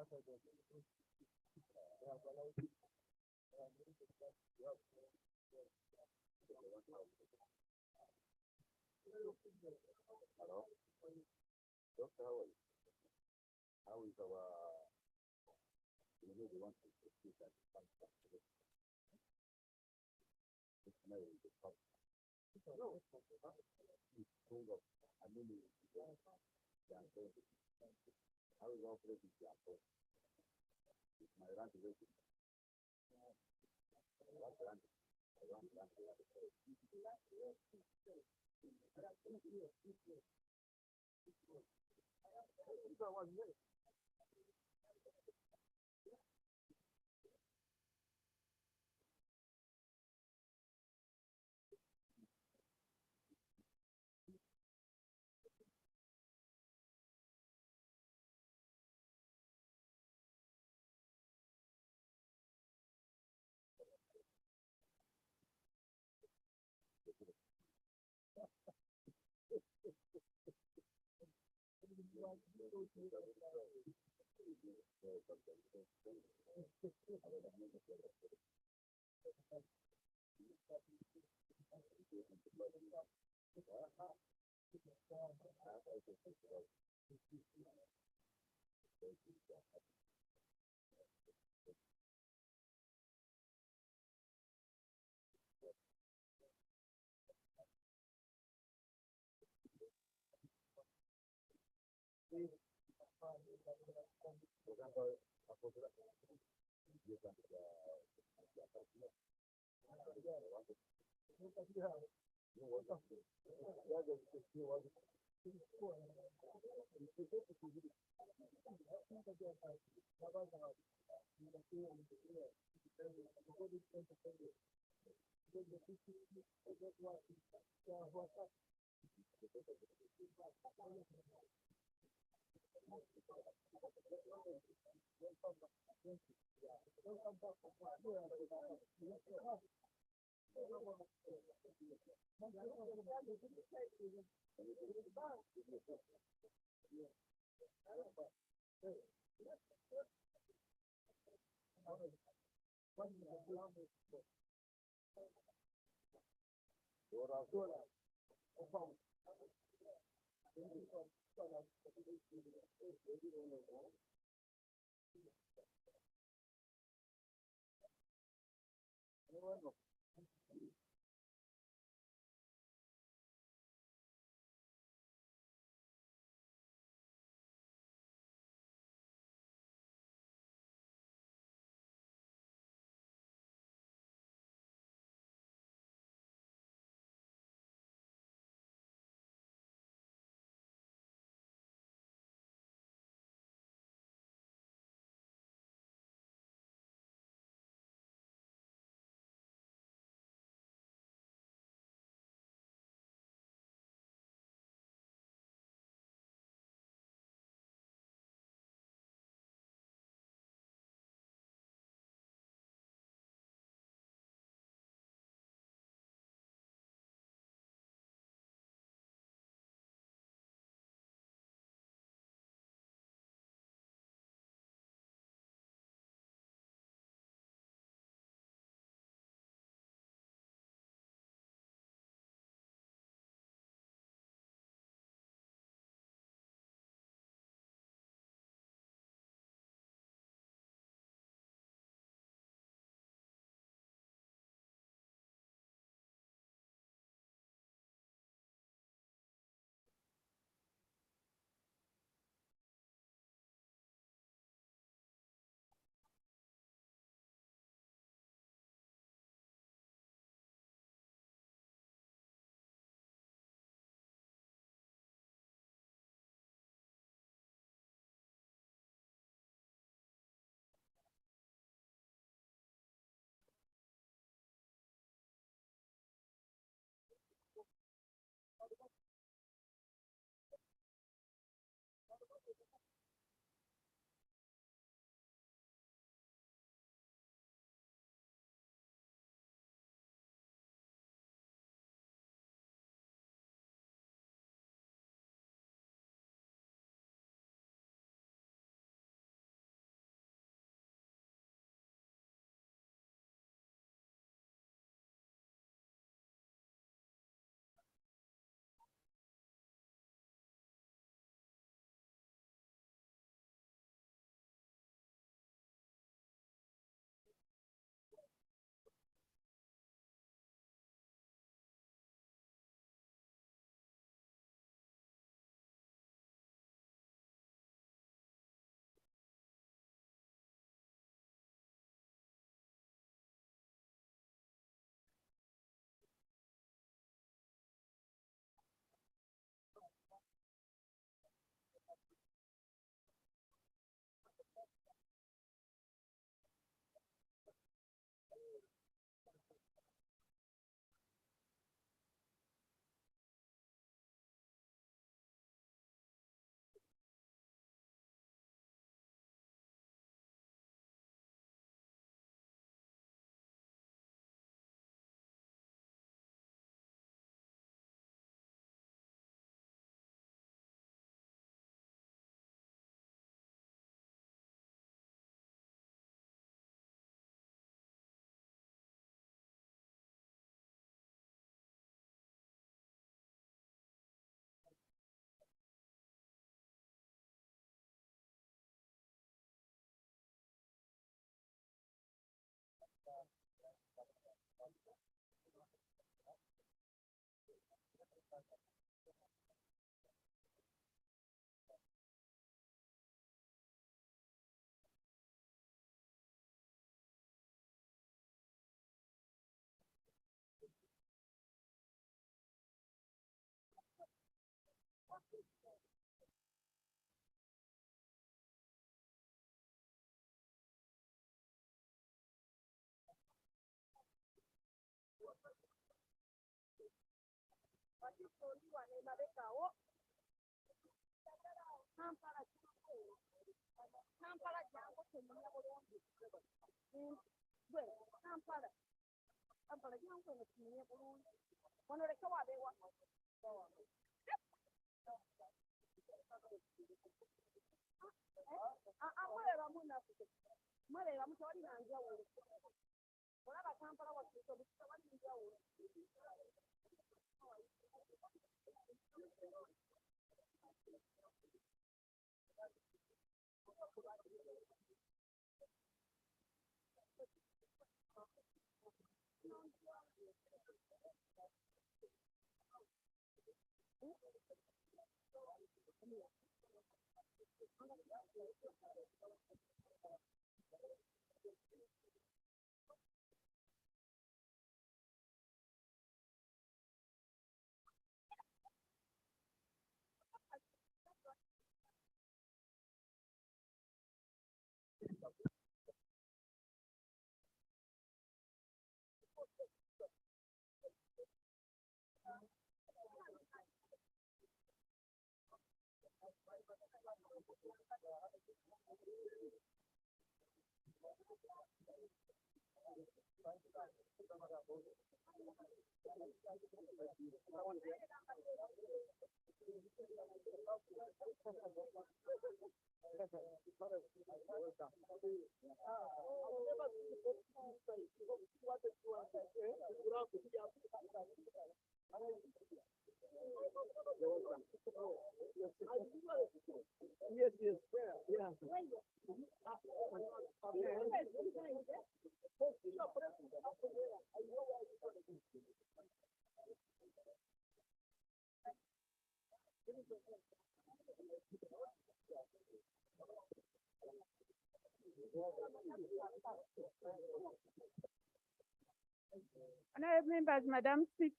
Hello, Doctor, how is our, you really want to see that smell the top? No, it's full of, I mean, yeah, how is operating the apple? It's my rant waiting. What rant? I want rant. Yes, yes, yeah. Honorable members, Madam Speaker.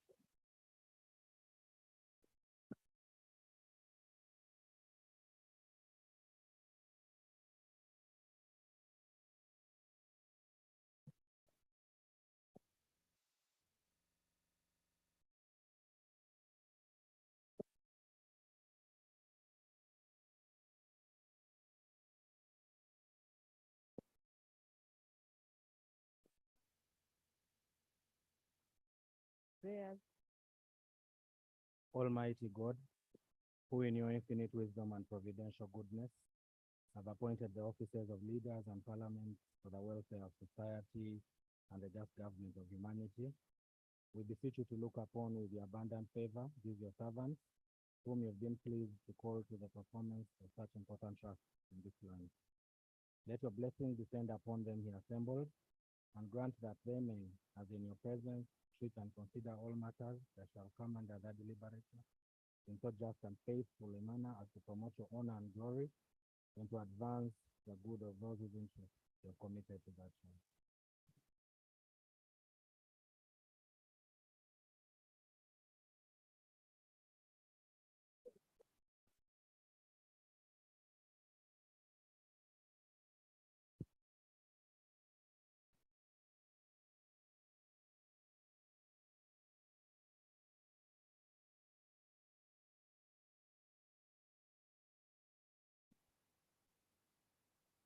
Prayers. Almighty God, who in your infinite wisdom and providential goodness have appointed the offices of leaders and parliament for the welfare of society and the just government of humanity, we beseech you to look upon with your abundant favor these your servants, whom you have been pleased to call to the performance of such important tasks in this land. Let your blessing descend upon them here assembled, and grant that they may, as in your presence, treat and consider all matters that shall come under their deliberation in so just and faithful a manner as to promote your honor and glory, and to advance the good of those whose interests you are committed to that church.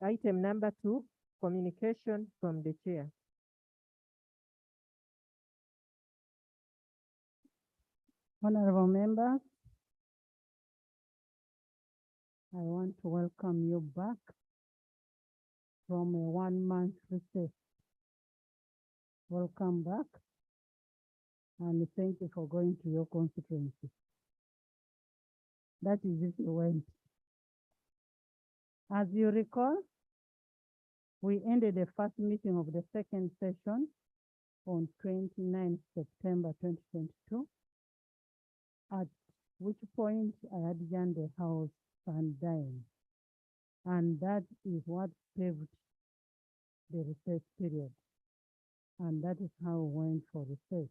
Item number 2, communication from the chair. Honorable members, I want to welcome you back from a 1-month recess. Welcome back, and thank you for going to your constituency. That is if you went. As you recall, we ended the first meeting of the second session on 29 September 2022, at which point I had joined the house and dined. And that is what paved the recess period. And that is how we went for recess.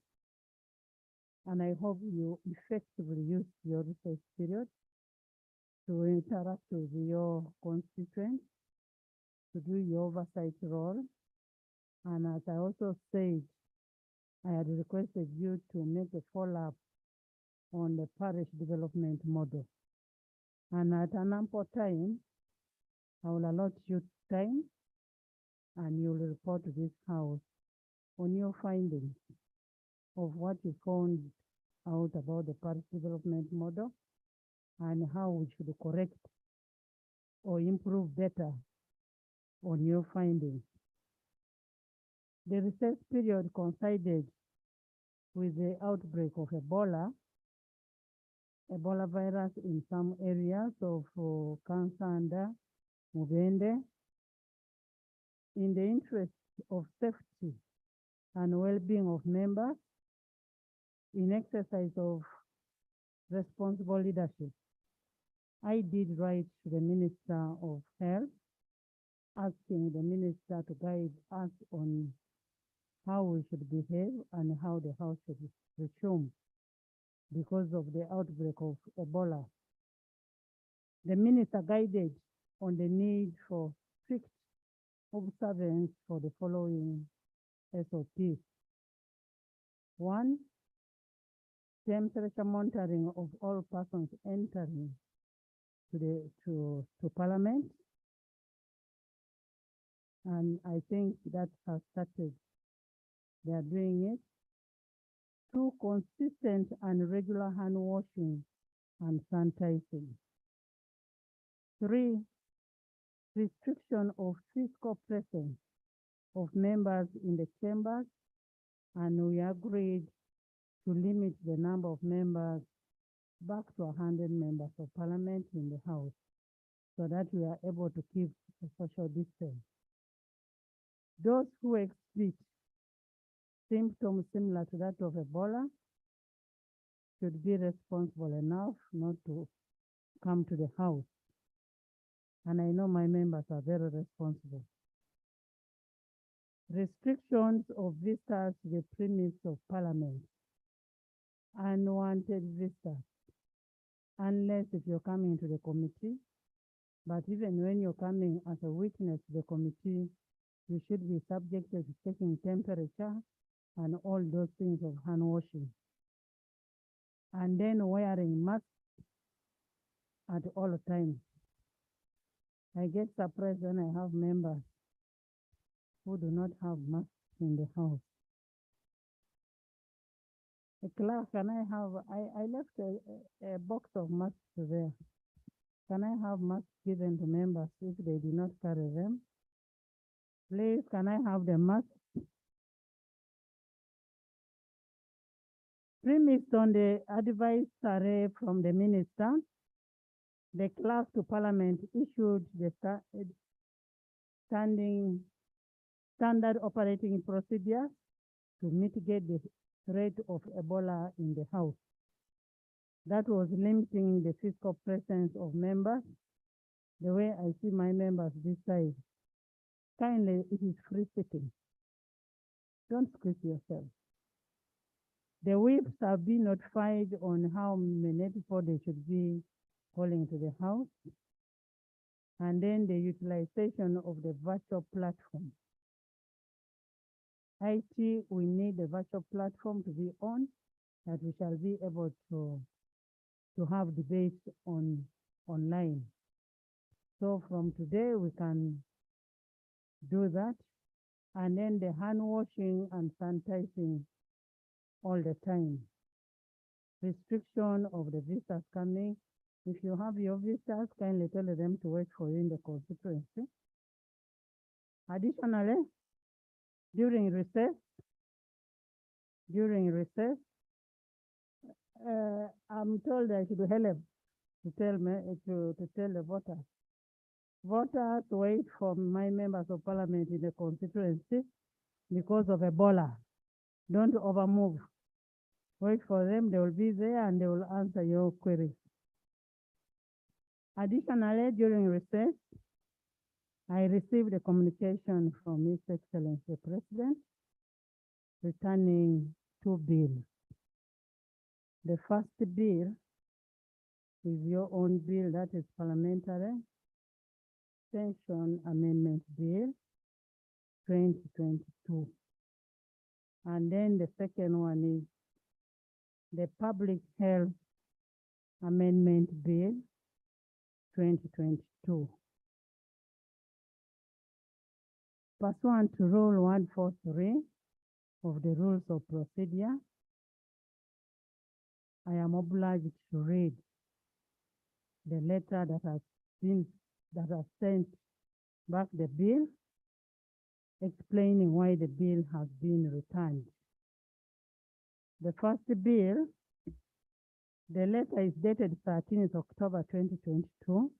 And I hope you effectively use your recess period to interact with your constituents, to do your oversight role. And as I also said, I had requested you to make a follow-up on the parish development model. And at an ample time, I will allot you time and you will report to this house on your findings of what you found out about the parish development model and how we should correct or improve better on your findings. The recess period coincided with the outbreak of Ebola virus in some areas of Kansanda, Mubende. In the interest of safety and well-being of members, in exercise of responsible leadership, I did write to the Minister of Health, asking the Minister to guide us on how we should behave and how the house should resume because of the outbreak of Ebola. The Minister guided on the need for strict observance for the following SOPs. 1, temperature monitoring of all persons entering to Parliament. And I think that has started. They are doing it. 2, consistent and regular hand washing and sanitizing. 3, restriction of physical presence of members in the chambers, and we agreed to limit the number of members back to 100 members of Parliament in the House so that we are able to keep a social distance. Those who exhibit symptoms similar to that of Ebola should be responsible enough not to come to the house. And I know my members are very responsible. Restrictions of visitors to the premise of Parliament. Unwanted visitors, unless if you're coming to the committee. But even when you're coming as a witness to the committee, you should be subjected to checking temperature and all those things of hand washing. And then wearing masks at all times. I get surprised when I have members who do not have masks in the house. A clerk, can I have, I left a box of masks there. Can I have masks given to members if they do not carry them? Please, can I have the masks? Premised on the advisory from the minister, the clerk to Parliament issued the standard operating procedures to mitigate the threat of Ebola in the house. That was limiting the physical presence of members. The way I see my members this side, kindly, it is free sitting. Don't squeeze yourself. The whips have been notified on how many people they should be calling to the house. And then the utilization of the virtual platform. IT, we need the virtual platform to be on, that we shall be able to have debates online. So from today, we can do that. And then the hand washing and sanitizing all the time. Restriction of the visitors coming. If you have your visitors, kindly tell them to wait for you in the constituency. Additionally, during recess, I'm told I should help to tell the voters. Voters wait for my members of Parliament in the constituency because of Ebola. Don't overmove. Wait for them, they will be there and they will answer your queries. Additionally, during recess, I received a communication from His Excellency the President returning 2 bills. The first bill is your own bill, that is Parliamentary Pension Amendment Bill 2022. And then the second one is the Public Health Amendment Bill 2022. Pursuant to Rule 143 of the Rules of Procedure, I am obliged to read the letter that has sent back the bill, explaining why the bill has been returned. The first bill, the letter is dated 13th October 2022,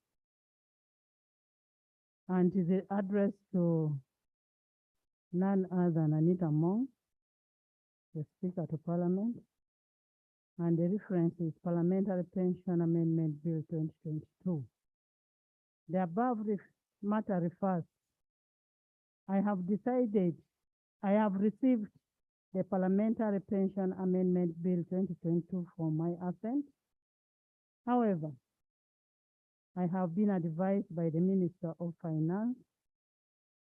and is addressed to none other than Anita Mong, the Speaker to Parliament, and the reference is Parliamentary Pension Amendment Bill 2022. The above matter refers, I have received the Parliamentary Pension Amendment Bill 2022 for my assent. However, I have been advised by the Minister of Finance,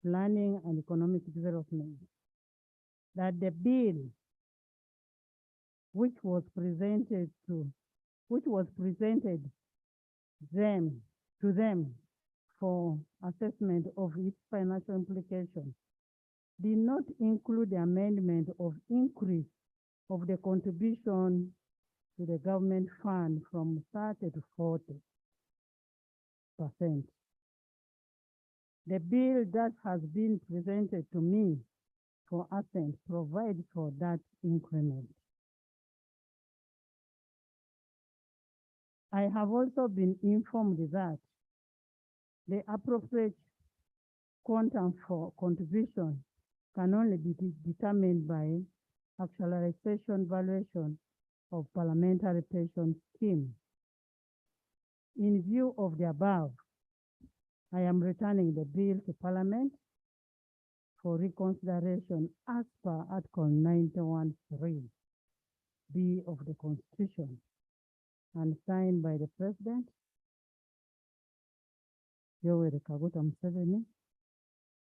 Planning and Economic Development that the bill which was presented to them for assessment of its financial implications did not include the amendment of increase of the contribution to the government fund from 30 to 40%. The bill that has been presented to me for assent provides for that increment. I have also been informed that the appropriate quantum for contribution can only be determined by actualization valuation of parliamentary pension scheme. In view of the above, I am returning the bill to Parliament for reconsideration as per Article 91(3)(b) of the Constitution and signed by the President, Yoweri Kaguta Museveni.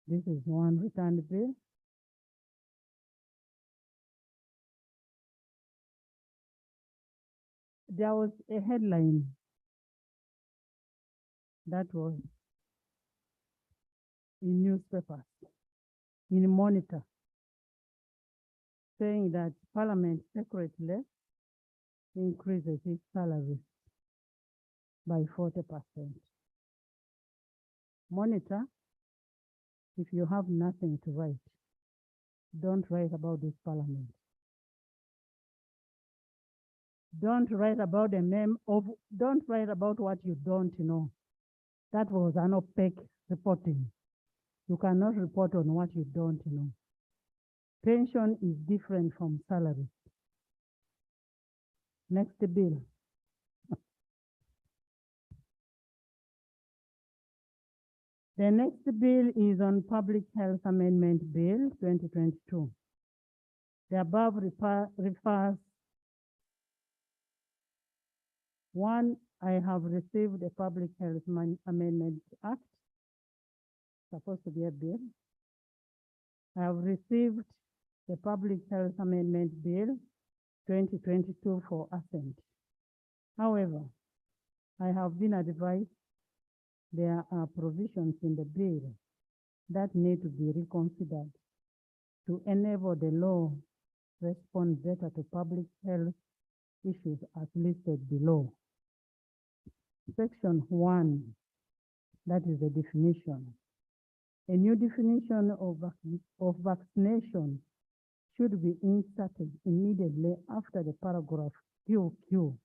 This is one returned bill. There was a headline that was in newspapers, in Monitor, saying that Parliament secretly increases its salary by 40%. Monitor, if you have nothing to write, don't write about this Parliament. Don't write about don't write about what you don't know. That was an opaque reporting. You cannot report on what you don't know. Pension is different from salary. Next bill. The next bill is on Public Health Amendment Bill 2022. The above refers, one, I have received a Public Health Amendment Act, supposed to be a bill. I have received the Public Health Amendment Bill 2022 for assent. However, I have been advised there are provisions in the bill that need to be reconsidered to enable the law respond better to public health issues as listed below. Section 1, that is the definition. A new definition of vaccination should be inserted immediately after the paragraph QQ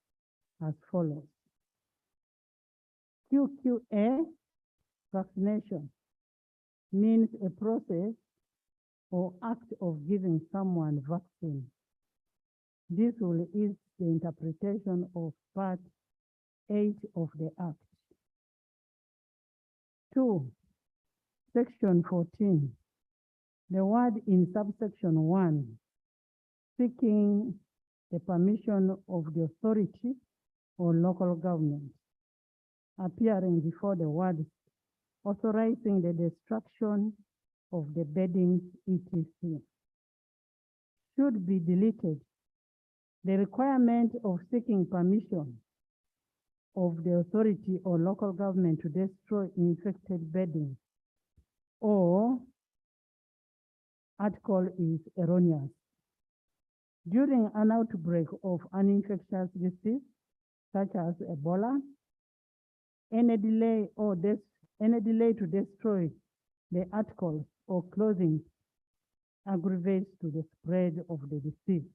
as follows. QQA, vaccination, means a process or act of giving someone vaccine. This will ease the interpretation of Part 8 of the Act. 2. Section 14. The word in subsection 1, seeking the permission of the authority or local government, appearing before the word authorizing the destruction of the beddings, etc., should be deleted. The requirement of seeking permission of the authority or local government to destroy infected bedding or article is erroneous. During an outbreak of an infectious disease, such as Ebola, any delay to destroy the articles or clothing aggravates to the spread of the disease.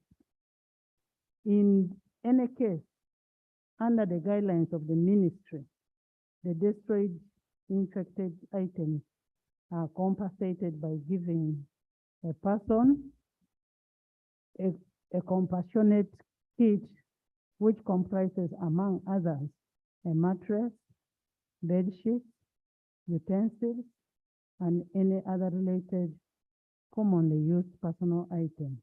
In any case, under the guidelines of the ministry, the destroyed infected items are compensated by giving a person a compassionate kit, which comprises, among others, a mattress, bed sheets, utensils, and any other related commonly used personal items.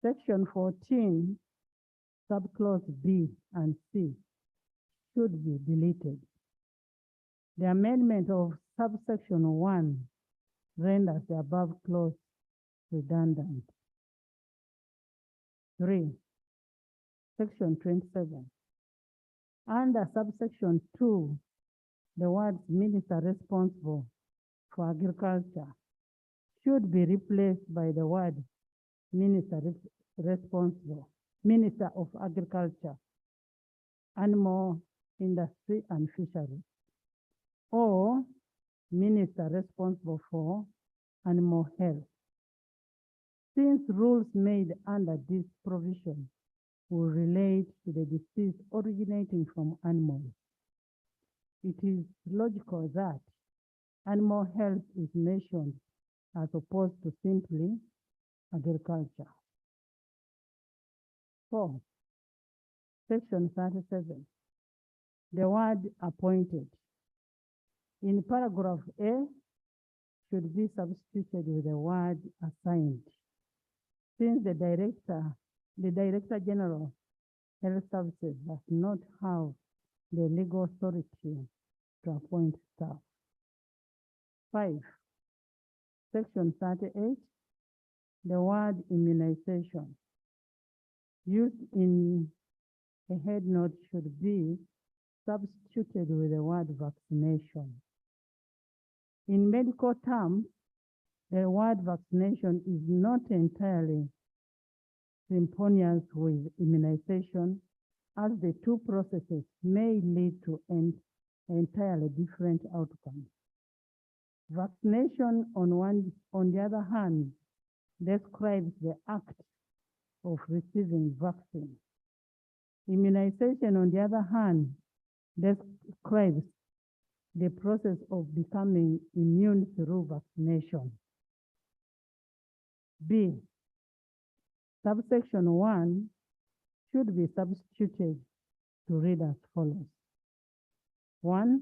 Section 14, subclause B and C should be deleted. The amendment of subsection 1 renders the above clause redundant. 3. Section 27. Under subsection 2, the words minister responsible for agriculture should be replaced by the word minister of agriculture, animal industry and fisheries, or minister responsible for animal health. Since rules made under this provision will relate to the disease originating from animals, it is logical that animal health is mentioned as opposed to simply agriculture. 4. Section 37. The word appointed in paragraph A should be substituted with the word assigned, since the Director General Health Services does not have the legal authority to appoint staff. 5. Section 38. The word immunization used in a head note should be substituted with the word vaccination. In medical terms, the word vaccination is not entirely synonymous with immunization, as the two processes may lead to entirely different outcomes. Vaccination, on the other hand, describes the act of receiving vaccine. Immunization, on the other hand, describes the process of becoming immune through vaccination. B. Subsection 1 should be substituted to read as follows. 1.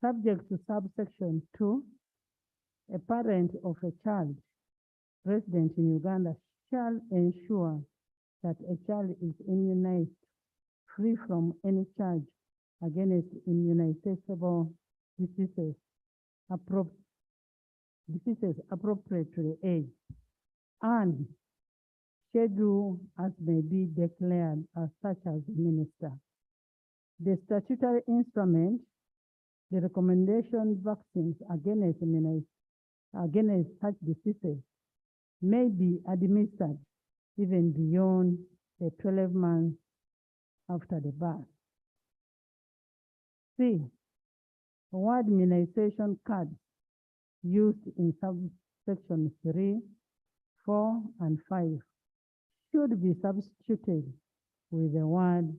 Subject to subsection 2, a parent of a child resident in Uganda shall ensure that a child is immunized free from any charge against immunizable diseases appropriate to the age, and schedule as may be declared as such as the minister. The statutory instrument, the recommendation vaccines against such diseases may be administered even beyond the 12 months after the birth. 3. Word immunization cards used in subsection 3, 4, and 5 should be substituted with the word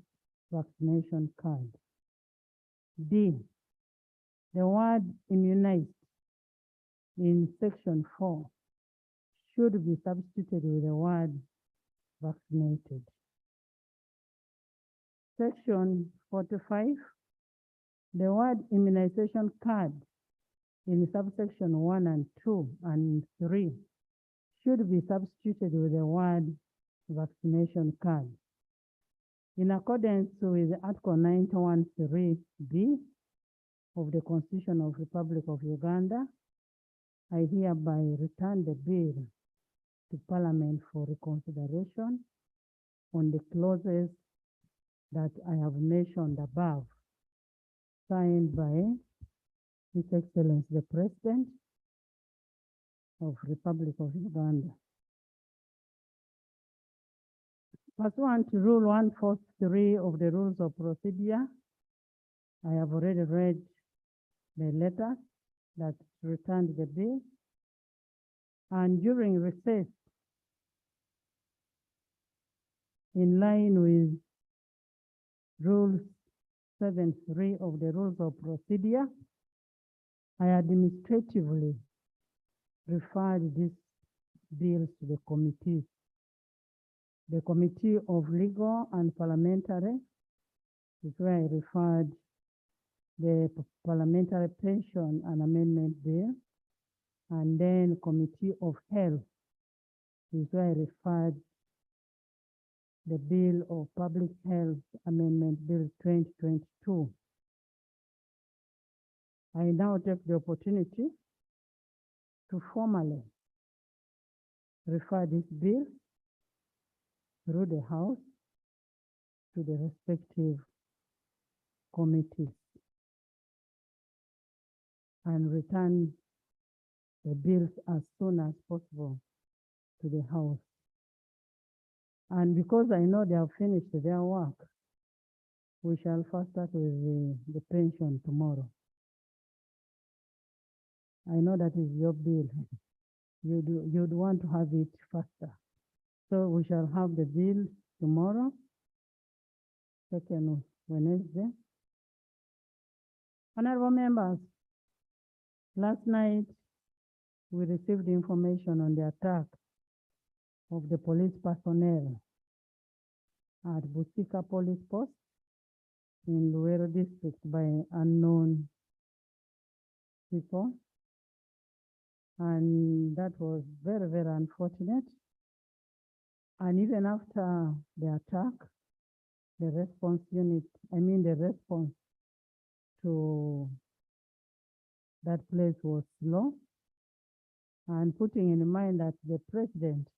vaccination card. D. The word immunized in section 4 should be substituted with the word vaccinated. Section 45, the word immunization card in subsection 1 and 2 and 3 should be substituted with the word vaccination card. In accordance with Article 91(3)(b) of the Constitution of the Republic of Uganda, I hereby return the bill to Parliament for reconsideration on the clauses that I have mentioned above, signed by His Excellency the President of Republic of Uganda. Pursuant to Rule 143 of the Rules of Procedure, I have already read the letter that returned the bill, and during recess, in line with Rule 7(3) of the Rules of Procedure, I administratively referred these bills to the committees. The Committee of Legal and Parliamentary is where I referred the Parliamentary Pension and Amendment Bill, and then Committee of Health is where I referred the Bill of Public Health Amendment Bill 2022. I now take the opportunity to formally refer this bill through the House to the respective committees and return the bills as soon as possible to the House. And because I know they have finished their work, we shall first start with the pension tomorrow. I know that is your bill. You'd want to have it faster. So we shall have the bill tomorrow, second Wednesday. Honorable members, last night we received information on the attack of the police personnel at Busika Police Post in Luero District by unknown people. And that was very, very unfortunate. And even after the attack, the response to that place was slow. And putting in mind that the president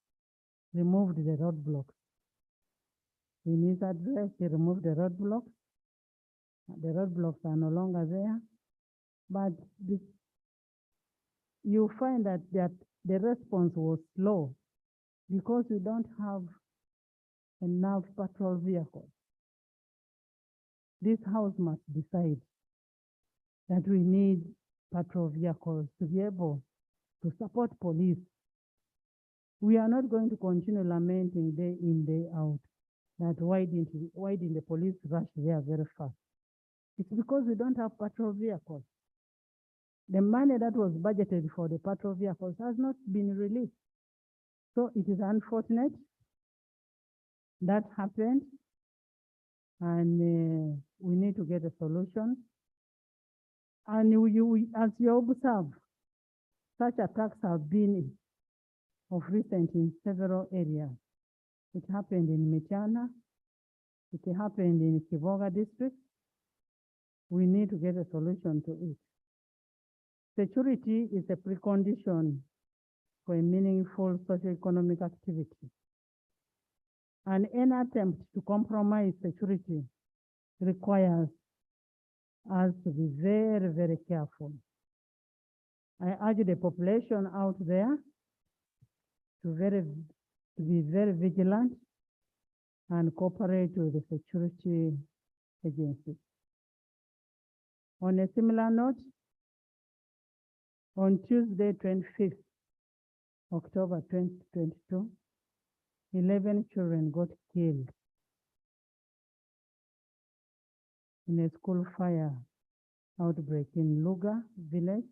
removed the roadblocks. In his address, he removed the roadblocks. The roadblocks are no longer there. But you find that the response was slow because we don't have enough patrol vehicles. This House must decide that we need patrol vehicles to be able to support police. We are not going to continue lamenting day in, day out that why didn't the police rush there very fast? It's because we don't have patrol vehicles. The money that was budgeted for the patrol vehicles has not been released. So it is unfortunate that happened, and we need to get a solution. And as you observe, such attacks have been of recent in several areas. It happened in Michana. It happened in Kivoga district. We need to get a solution to it. Security is a precondition for a meaningful socio-economic activity. And any attempt to compromise security requires us to be very, very careful. I urge the population out there to be very vigilant and cooperate with the security agencies. On a similar note, on Tuesday, 25th October 2022, 11 children got killed in a school fire outbreak in Luga village,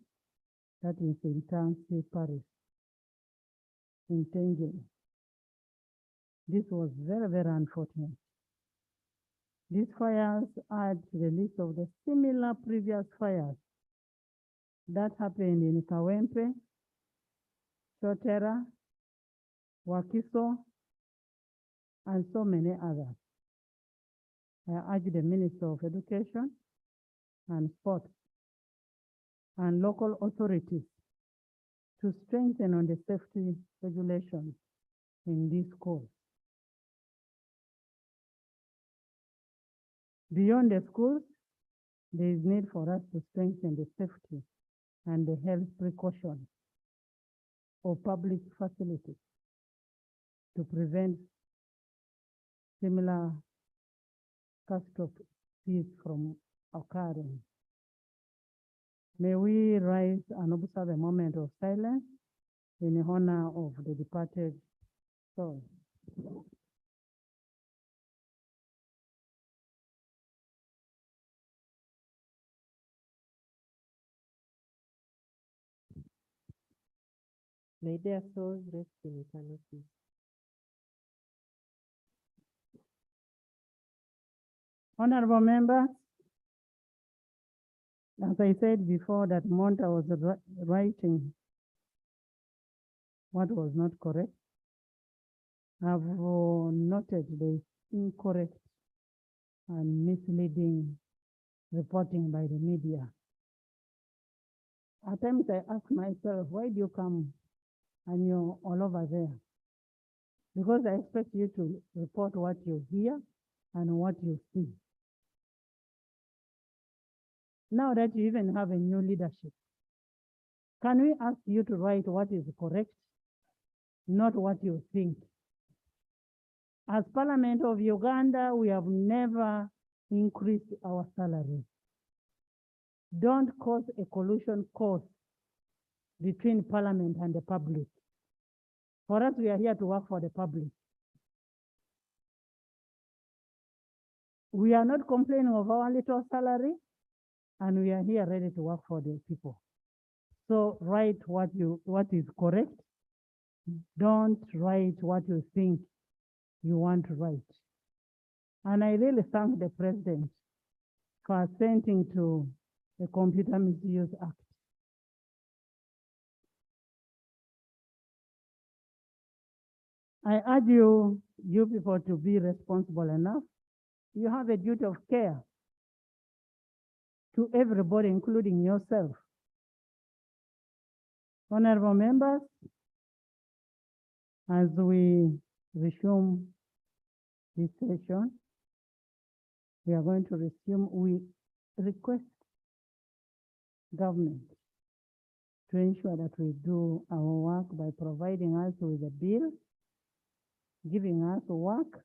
that is in Township Parish. intentionally. This was very, very unfortunate. These fires add to the list of the similar previous fires that happened in Kawempe, Chotera, Wakiso, and so many others. I urge the Minister of Education and Sports and local authorities to strengthen on the safety regulations in these schools. Beyond the schools, there is need for us to strengthen the safety and the health precautions of public facilities to prevent similar catastrophes from occurring. May we rise and observe a moment of silence in honor of the departed soul. May their souls rest in eternal peace. Honorable members, as I said before, that Monta was writing what was not correct. I've noted the incorrect and misleading reporting by the media. At times I ask myself, why do you come and you're all over there? Because I expect you to report what you hear and what you see. Now that you even have a new leadership, can we ask you to write what is correct, not what you think? As Parliament of Uganda, we have never increased our salary. Don't cause a collusion course between Parliament and the public. For us, we are here to work for the public. We are not complaining of our little salary, and we are here ready to work for the people. So write what is correct. Don't write what you think you want to write. And I really thank the President for assenting to the Computer Misuse Act. I urge you people to be responsible enough. You have a duty of care to everybody, including yourself. Honorable members, as we resume this session, we are going to resume. We request government to ensure that we do our work by providing us with a bill, giving us work,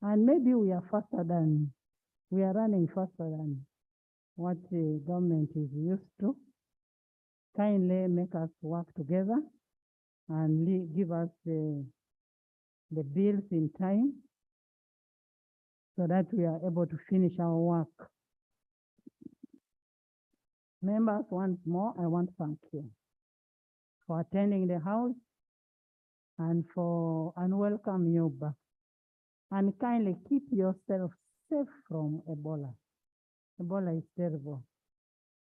and maybe we are running faster than what the government is used to. Kindly make us work together and give us the bills in time so that we are able to finish our work. Members, once more, I want to thank you for attending the House and welcome you back. And kindly keep yourself safe from Ebola. Ebola is terrible.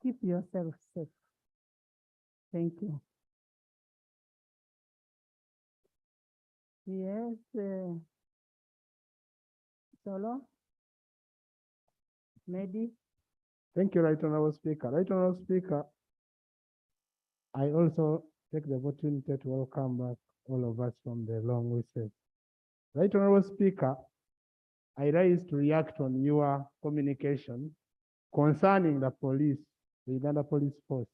Keep yourself safe. Thank you. Yes, Solo, Mehdi. Thank you, Right Honorable Speaker. Right Honorable Speaker, I also take the opportunity to welcome back all of us from the long recess. Right Honorable Speaker, I rise to react on your communication concerning the police, the Uganda Police Force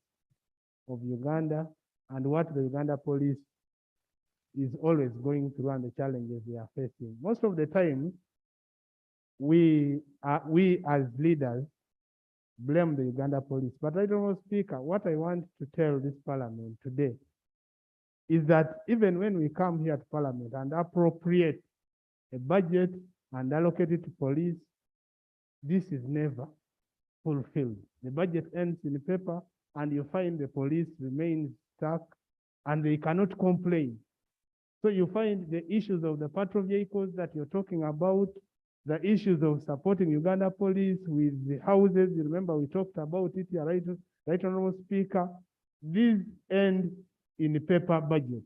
of Uganda, and what the Uganda Police is always going through and the challenges they are facing. Most of the time, we as leaders blame the Uganda Police. But Right Honorable Speaker, what I want to tell this Parliament today is that even when we come here to Parliament and appropriate a budget and allocate it to police, this is never fulfilled. The budget ends in paper and you find the police remains stuck and they cannot complain So you find the issues of the patrol vehicles that you're talking about, the issues of supporting Uganda police with the houses. You remember we talked about it here, right, Honorable Speaker. These end in paper budget.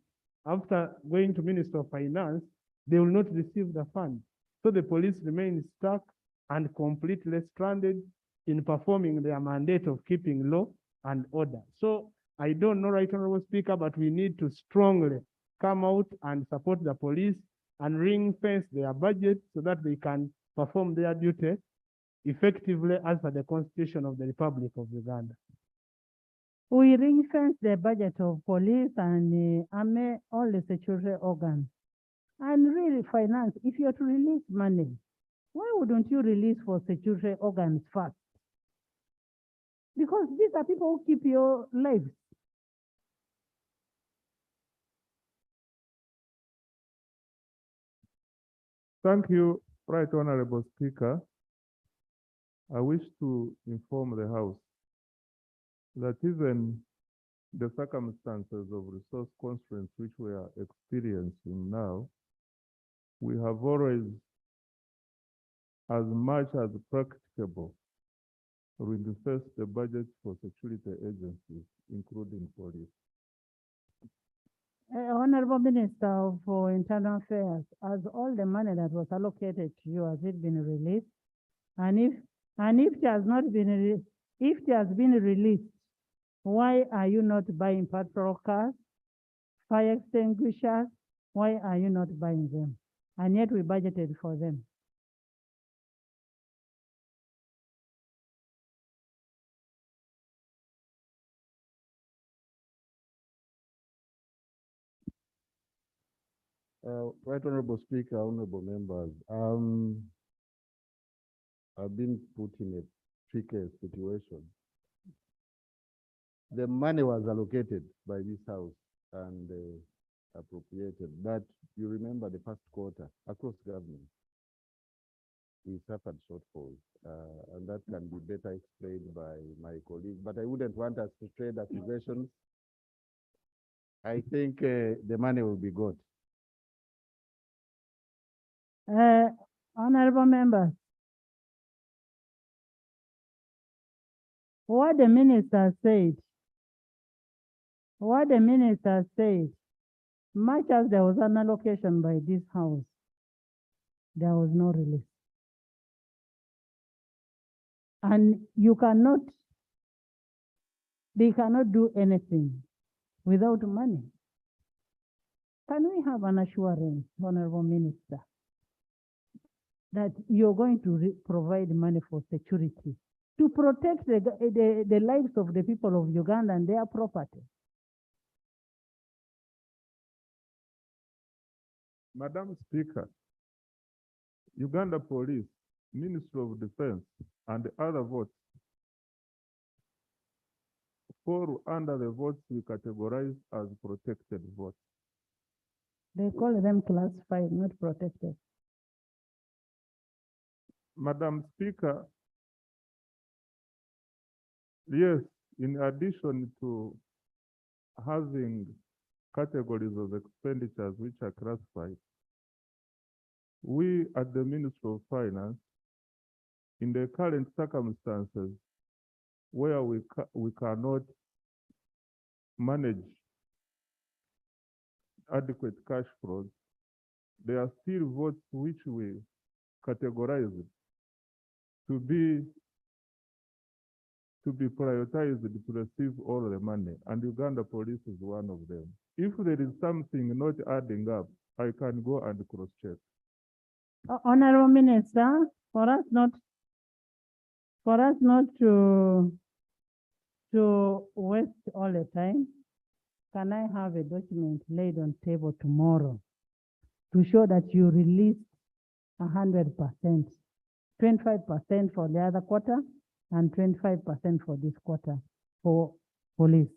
After going to Minister of Finance, they will not receive the funds. So the police remain stuck and completely stranded in performing their mandate of keeping law and order. So I don't know, right, Honorable Speaker, but we need to strongly come out and support the police and ring fence their budget so that they can perform their duty effectively as per the Constitution of the Republic of Uganda. We ring fence the budget of police and army, all the security organs. And really finance, if you're to release money, why wouldn't you release for security organs first? Because these are people who keep your lives. Thank you, Right Honorable Speaker. I wish to inform the House that even the circumstances of resource constraints which we are experiencing now, we have always, as much as practicable, reinforced the budget for security agencies, including police. Honorable Minister for Internal Affairs, has all the money that was allocated to you, has it been released? And if it has not been if it has been released, why are you not buying patrol cars, fire extinguishers? Why are you not buying them? And yet we budgeted for them. Right Honorable Speaker, honorable members, I've been put in a tricky situation. The money was allocated by this House and appropriated, but you remember the first quarter across government, we suffered shortfalls, and that can be better explained by my colleague, but I wouldn't want us to trade accusations. I think the money will be got. Honorable members, what the minister said, much as there was an allocation by this House, there was no release. And they cannot do anything without money. Can we have an assurance, Honorable Minister, that you're going to provide money for security to protect the lives of the people of Uganda and their property? Madam Speaker, Uganda Police, Ministry of Defense, and other votes fall under the votes we categorize as protected votes. They call them classified, not protected. Madam Speaker, yes, in addition to having categories of expenditures which are classified, we at the Ministry of Finance, in the current circumstances where we cannot manage adequate cash flows, there are still votes which we categorize to be prioritized to receive all the money, and Uganda Police is one of them. If there is something not adding up, I can go and cross-check. Honorable Minister, for us not to waste all the time, can I have a document laid on table tomorrow to show that you released 100%, 25% for the other quarter and 25% for this quarter for police?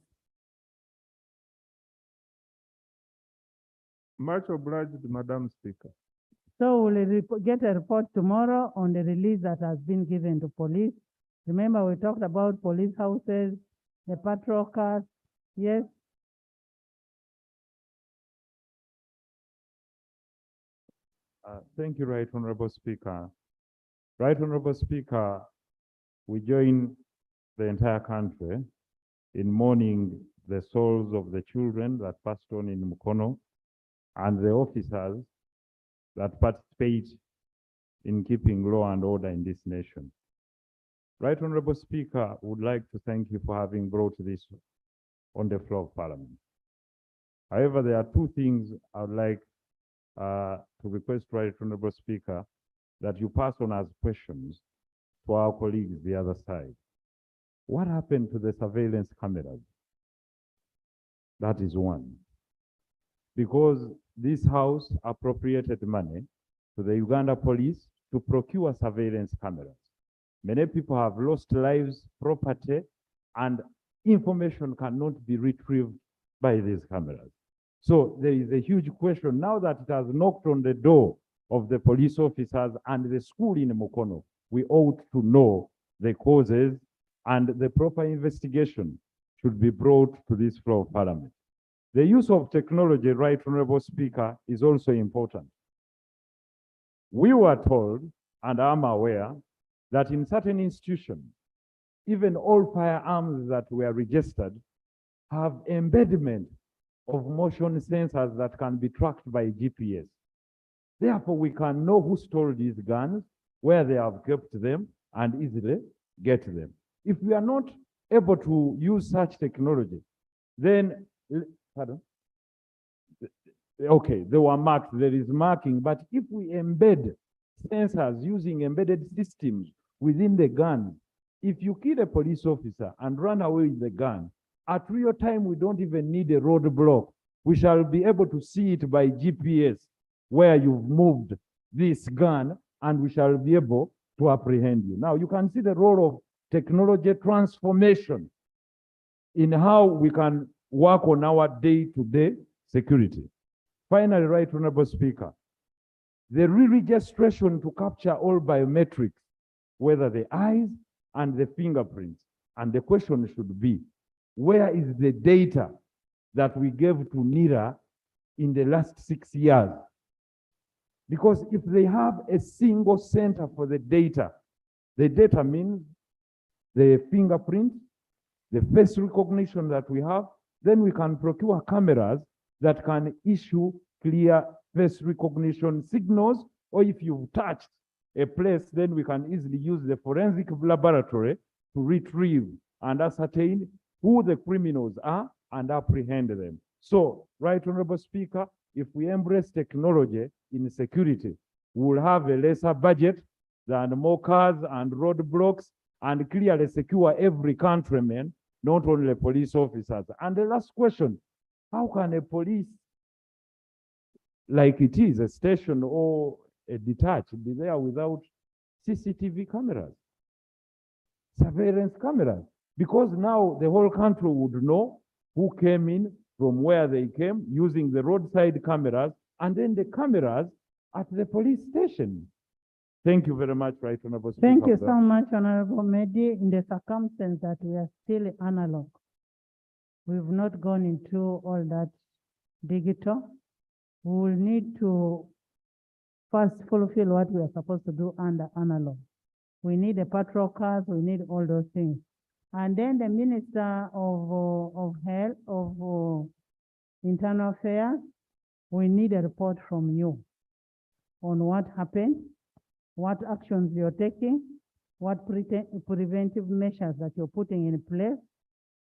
Much obliged, Madam Speaker. So we'll get a report tomorrow on the release that has been given to police. Remember, we talked about police houses, the patrol cars. Yes, Thank you, Right Honorable Speaker. Right Honorable Speaker, we join the entire country in mourning the souls of the children that passed on in Mukono and the officers that participate in keeping law and order in this nation. Right Honorable Speaker, would like to thank you for having brought this on the floor of Parliament. However, there are two things I would like to request, Right Honorable Speaker, that you pass on as questions to our colleagues the other side. What happened to the surveillance cameras? That is one. Because this House appropriated money to the Uganda police to procure surveillance cameras. Many people have lost lives, property, and information cannot be retrieved by these cameras. So there is a huge question now that it has knocked on the door of the police officers and the school in Mukono. We ought to know the causes, and the proper investigation should be brought to this floor of Parliament. The use of technology, Right Honorable Speaker, is also important. We were told, and I'm aware, that in certain institutions, even all firearms that were registered have embedment of motion sensors that can be tracked by GPS. Therefore, we can know who stole these guns, where they have kept them, and easily get them. If we are not able to use such technology, then, pardon? Okay, they were marked, there is marking, but if we embed sensors using embedded systems within the gun, if you kill a police officer and run away with the gun, at real time, we don't even need a roadblock. We shall be able to see it by GPS where you've moved this gun, and we shall be able to apprehend you. Now, you can see the role of technology transformation in how we can work on our day-to-day security. Finally, Right Honorable Speaker, the re-registration to capture all biometrics, whether the eyes and the fingerprints, and the question should be, where is the data that we gave to NIRA in the last 6 years? Because if they have a single center for the data means the fingerprint, the face recognition that we have, then we can procure cameras that can issue clear face recognition signals, or if you've touched a place, then we can easily use the forensic laboratory to retrieve and ascertain who the criminals are and apprehend them. So, Right Honorable Speaker, if we embrace technology in security, we will have a lesser budget than more cars and roadblocks, and clearly secure every countryman, not only police officers. And the last question, how can a police, like it is, a station or a detached, be there without CCTV cameras, surveillance cameras? Because now the whole country would know who came in, from where they came, using the roadside cameras, and then the cameras at the police station. Thank you very much, Right Honorable Speaker. Thank you so much, Honorable Mehdi. In the circumstance that we are still analog, we've not gone into all that digital. We will need to first fulfill what we are supposed to do under analog. We need the patrol cars, we need all those things. And then the Minister of Health, of Internal Affairs, we need a report from you on what happened, what actions you're taking, what preventive measures that you're putting in place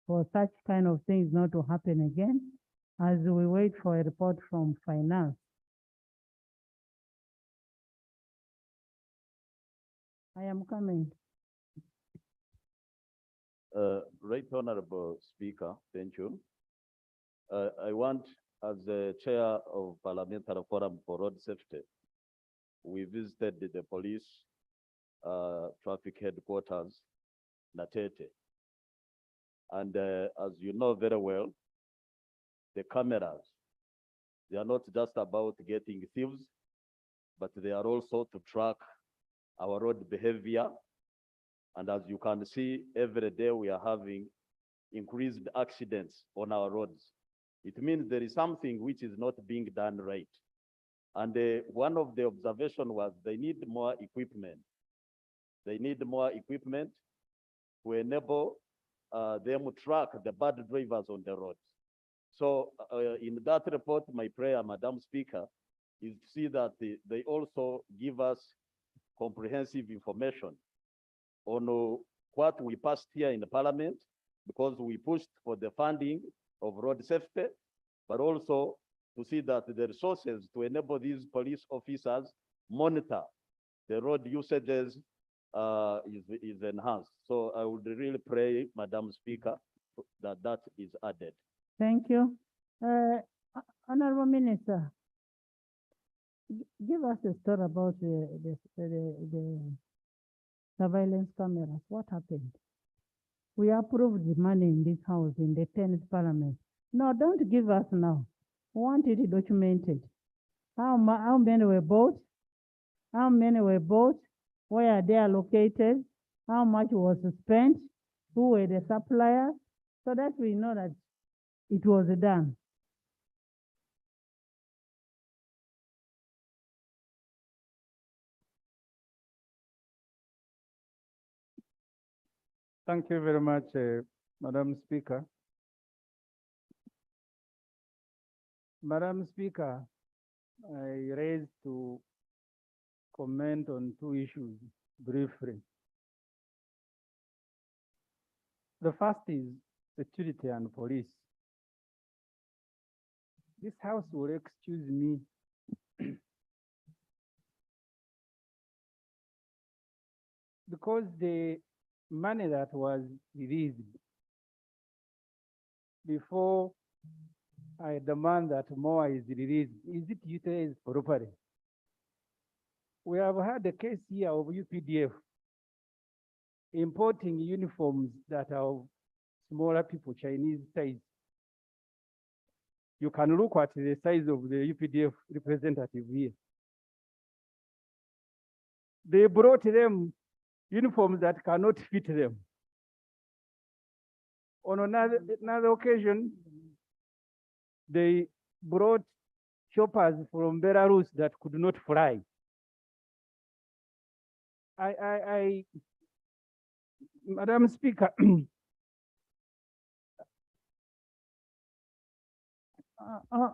for such kind of things not to happen again, as we wait for a report from Finance. I am coming. Right Honorable Speaker, thank you. I want, as the chair of Parliamentary Forum for Road Safety, we visited the police traffic headquarters, Natete. And as you know very well, the cameras, they are not just about getting thieves, but they are also to track our road behavior. And as you can see, every day we are having increased accidents on our roads. It means there is something which is not being done right. And one of the observation was they need more equipment. They need more equipment to enable them to track the bad drivers on the roads. So in that report, my prayer, Madam Speaker, is to see that they also give us comprehensive information on what we passed here in the Parliament, because we pushed for the funding of road safety, but also to see that the resources to enable these police officers monitor the road usages is enhanced. So I would really pray, Madam Speaker, that that is added. Thank you. Honorable Minister, give us a story about the surveillance cameras. What happened? We approved the money in this house in the 10th Parliament. No, don't give us now. We want it documented. How many were bought? How many were bought? Where are they located? How much was spent? Who were the suppliers? So that we know that it was done. Thank you very much, Madam Speaker. Madam Speaker, I raised to comment on two issues briefly. The first is security and police. This house will excuse me. Because the money that was released before I demand that more is released, is it utilized properly? We have had a case here of UPDF importing uniforms that are smaller people, Chinese size. You can look at the size of the UPDF representative here. They brought them uniforms that cannot fit them. On another occasion, they brought shoppers from Belarus that could not fly. Madam Speaker,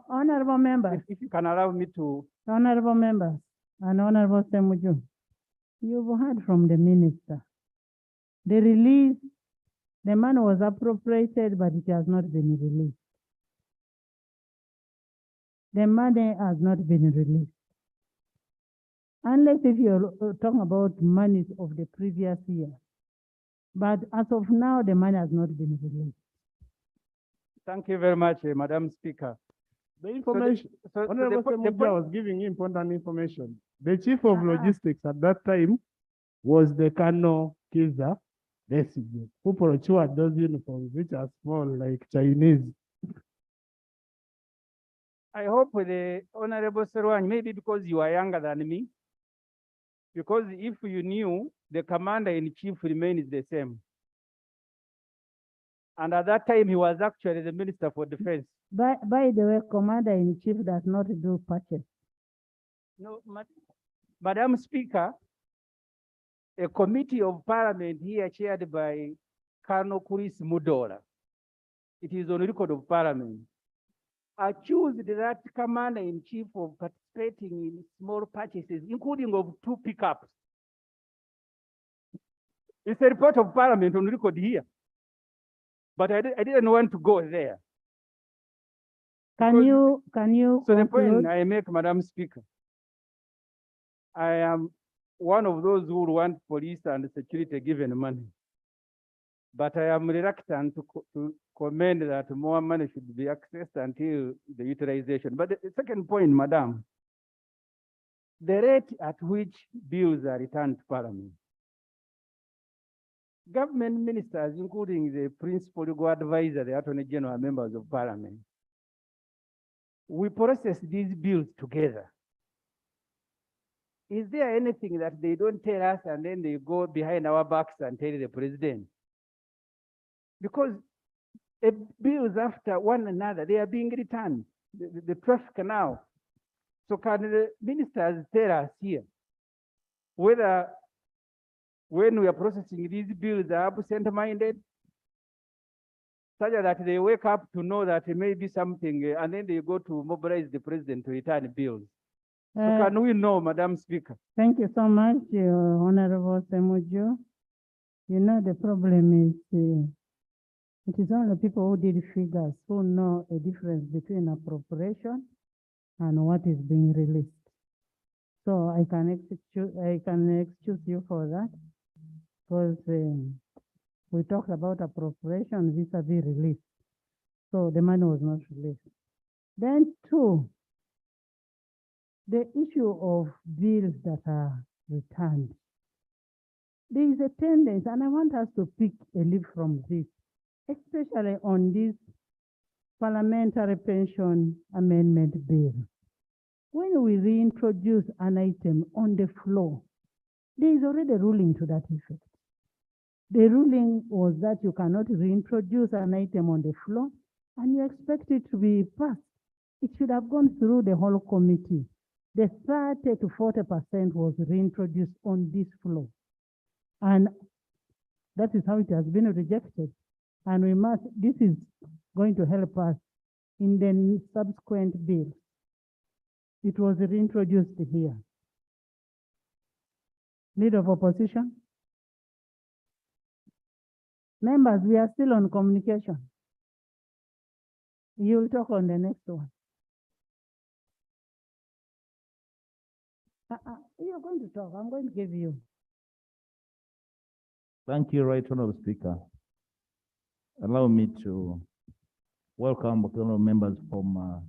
Honorable members, if you can allow me to. honorable members, and Honorable Semuju, you've heard from the minister. The release, the money was appropriated, but it has not been released. The money has not been released. Unless if you're talking about monies of the previous year. But as of now, the money has not been released. Thank you very much, Madam Speaker. The information, Honorable Semuju was giving important information. The chief of logistics at that time was the Colonel Kiza Besigye, who procured those uniforms, which are small like Chinese. I hope the Honorable Serwan, maybe because you are younger than me, because if you knew, the commander-in-chief remains the same. And at that time, he was actually the Minister for Defense. By the way, commander-in-chief does not do patches. No, Madam Speaker, a committee of parliament here chaired by Colonel Chris Mudola, it is on record of parliament, accused that commander-in-chief of participating in small purchases, including of 2 pickups. It's a report of parliament on record here. But I didn't want to go there. Can you So the conclude? point I make, Madam Speaker, I am one of those who want police and security given money. But I am reluctant to commend that more money should be accessed until the utilization. But the second point, Madam, the rate at which bills are returned to Parliament. Government ministers, including the principal legal advisor, the Attorney General, members of Parliament, we process these bills together. Is there anything that they don't tell us and then they go behind our backs and tell the president? Because bills after one another, they are being returned. The traffic now, So can the ministers tell us here whether when we are processing these bills are absent-minded, such that they wake up to know that there may be something, and then they go to mobilize the president to return bills. So can we know, Madam Speaker? Thank you so much, Honorable Semuju. You know, the problem is it is only people who did figures who know a difference between appropriation and what is being released. So I can excuse you for that, because we talked about appropriation vis-a-vis release. So the money was not released. Then two, the issue of bills that are returned. There is a tendency, and I want us to pick a leaf from this, especially on this parliamentary pension amendment bill. When we reintroduce an item on the floor, there is already a ruling to that effect. The ruling was that you cannot reintroduce an item on the floor and you expect it to be passed. It should have gone through the whole committee. The 30 to 40% was reintroduced on this floor. And that is how it has been rejected. And we must, this is going to help us in the subsequent bill. It was reintroduced here. Leader of opposition. Members, we are still on communication. You will talk on the next one. You're going to talk. I'm going to give you. Thank you, Right Honorable Speaker. Allow me to welcome honorable members from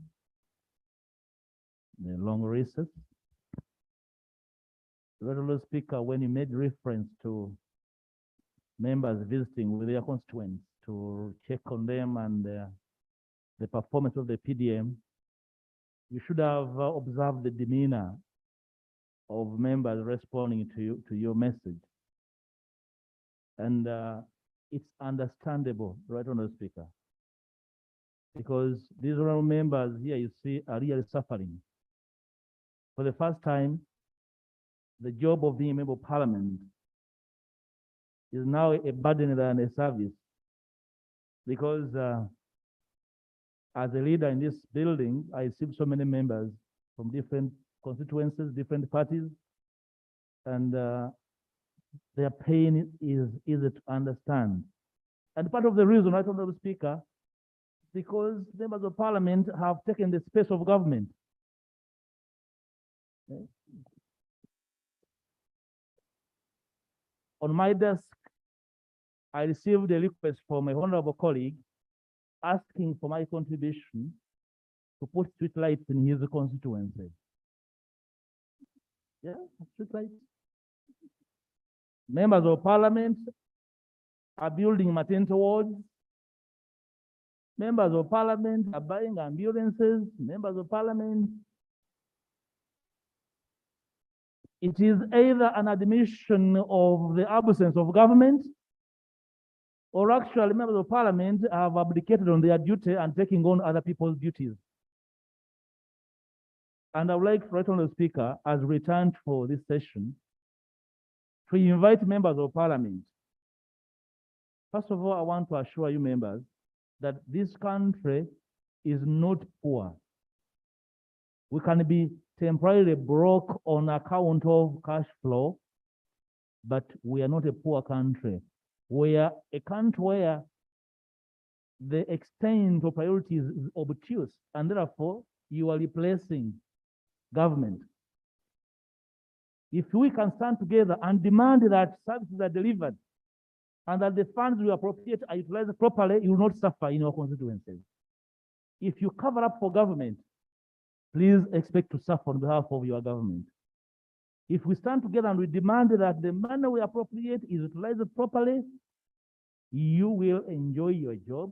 the long recess. Right Honorable Speaker, when you made reference to members visiting with their constituents to check on them and the performance of the PDM, you should have observed the demeanor of members responding to your message. And it's understandable, Right Honorable Speaker, because these honorable members here, you see, are really suffering. For the first time, the job of being a member of parliament is now a burden than a service, because as a leader in this building, I see so many members from different constituencies, different parties, and their pain is easy to understand. And part of the reason, Right Honorable Speaker, because members of parliament have taken the space of government. Okay. On my desk, I received a request from a honorable colleague asking for my contribution to put street lights in his constituency. Yeah, street lights. Members of parliament are building maternity wards. Members of parliament are buying ambulances. Members of parliament. It is either an admission of the absence of government, or actually members of parliament have abdicated on their duty and taking on other people's duties. And I would like, Right Honorable Speaker, as returned for this session, to invite members of parliament. First of all, I want to assure you members that this country is not poor. We can be temporarily broke on account of cash flow, but we are not a poor country. We are a country where the extent of priorities is obtuse, and therefore you are replacing government. If we can stand together and demand that services are delivered and that the funds we appropriate are utilized properly, you will not suffer in your constituencies. If you cover up for government, please expect to suffer on behalf of your government. If we stand together and we demand that the money we appropriate is utilized properly, you will enjoy your job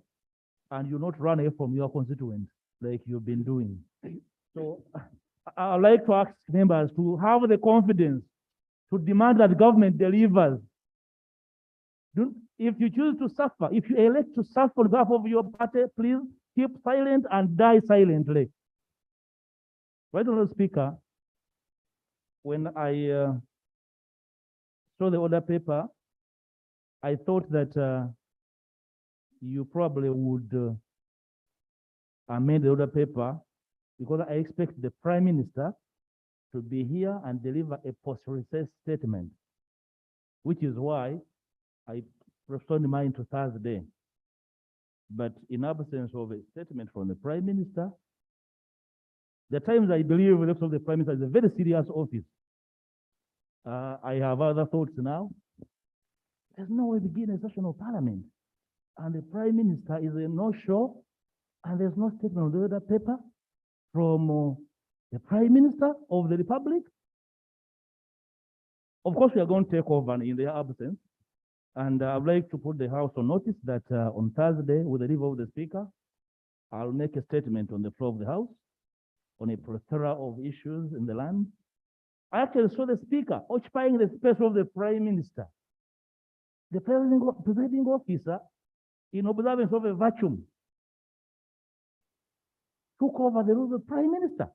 and you'll not run away from your constituents like you've been doing. So I'd like to ask members to have the confidence to demand that government delivers. If you choose to suffer, if you elect to suffer on behalf of your party, please keep silent and die silently. Right, Honorable Speaker, when I saw the order paper, I thought that you probably would amend the order paper because I expect the Prime Minister to be here and deliver a post-recess statement, which is why I postponed mine to Thursday. But in absence of a statement from the Prime Minister, the times I believe the office of the Prime Minister is a very serious office. I have other thoughts now. There's no way to begin a session of Parliament, and the Prime Minister is a no-show, and there's no statement on the order paper from the Prime Minister of the Republic. Of course, we are going to take over in their absence, and I'd like to put the House on notice that on Thursday, with the leave of the Speaker, I'll make a statement on the floor of the House on a plethora of issues in the land. I actually saw the Speaker occupying the space of the Prime Minister. The presiding officer, in observance of a vacuum, took over the role of the Prime Minister.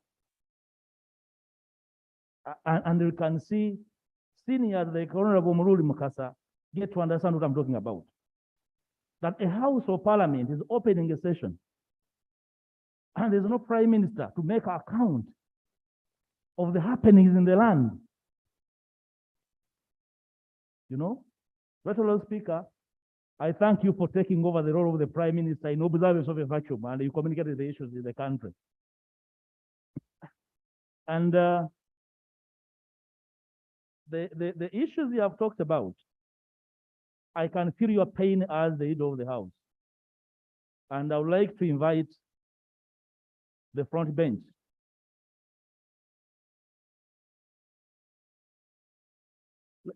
And you can see senior, the Honorable Muruli Mukasa, get to understand what I'm talking about. That a House of Parliament is opening a session, and there's no Prime Minister to make account of the happenings in the land. You know, Honorable Speaker, I thank you for taking over the role of the Prime Minister in observance of a vacuum, and you communicated the issues in the country. And the issues you have talked about, I can feel your pain as the leader of the House. And I would like to invite the front bench.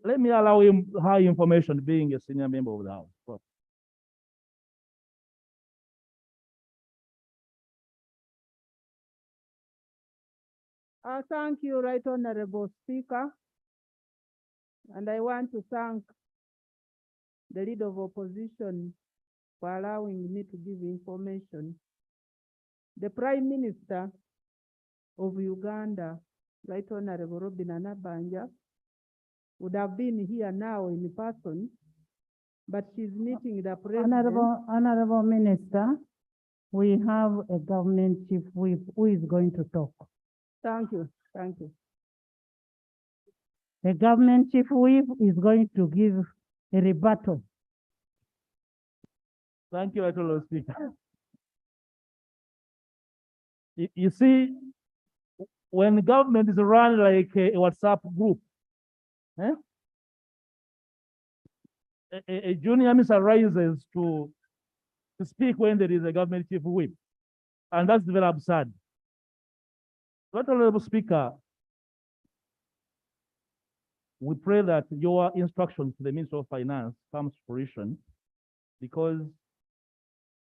Let me allow him high information being a senior member of the House. Thank you, Right Honorable Speaker. And I want to thank the Leader of Opposition for allowing me to give information. The Prime Minister of Uganda, Right Honorable Robin Anabanja, would have been here now in person, but she's meeting the President. Honorable Minister, we have a government chief whip who is going to talk. Thank you, thank you. The government chief whip is going to give a rebuttal. Thank you, Honorable Speaker. You see, when the government is run like a WhatsApp group, a junior minister arises to speak when there is a government chief whip, and that's very absurd. Honorable Speaker, we pray that your instructions to the Minister of Finance comes to fruition, because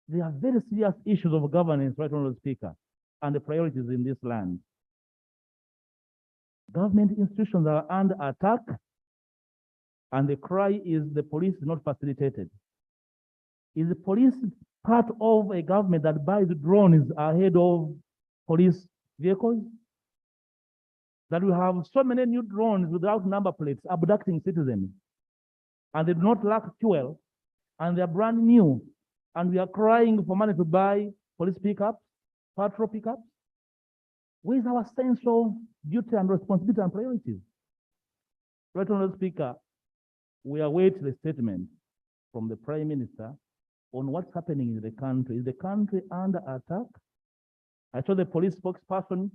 there are very serious issues of governance, right, Honorable Speaker, and the priorities in this land. Government institutions are under attack, and the cry is the police is not facilitated. Is the police part of a government that buys drones ahead of police vehicles? That we have so many new drones without number plates abducting citizens, and they do not lack fuel, and they are brand new, and we are crying for money to buy police pickups, patrol pickups. Where is our sense of duty and responsibility and priorities? Right, Honorable Speaker, we await the statement from the Prime Minister on what's happening in the country. Is the country under attack? I saw the police spokesperson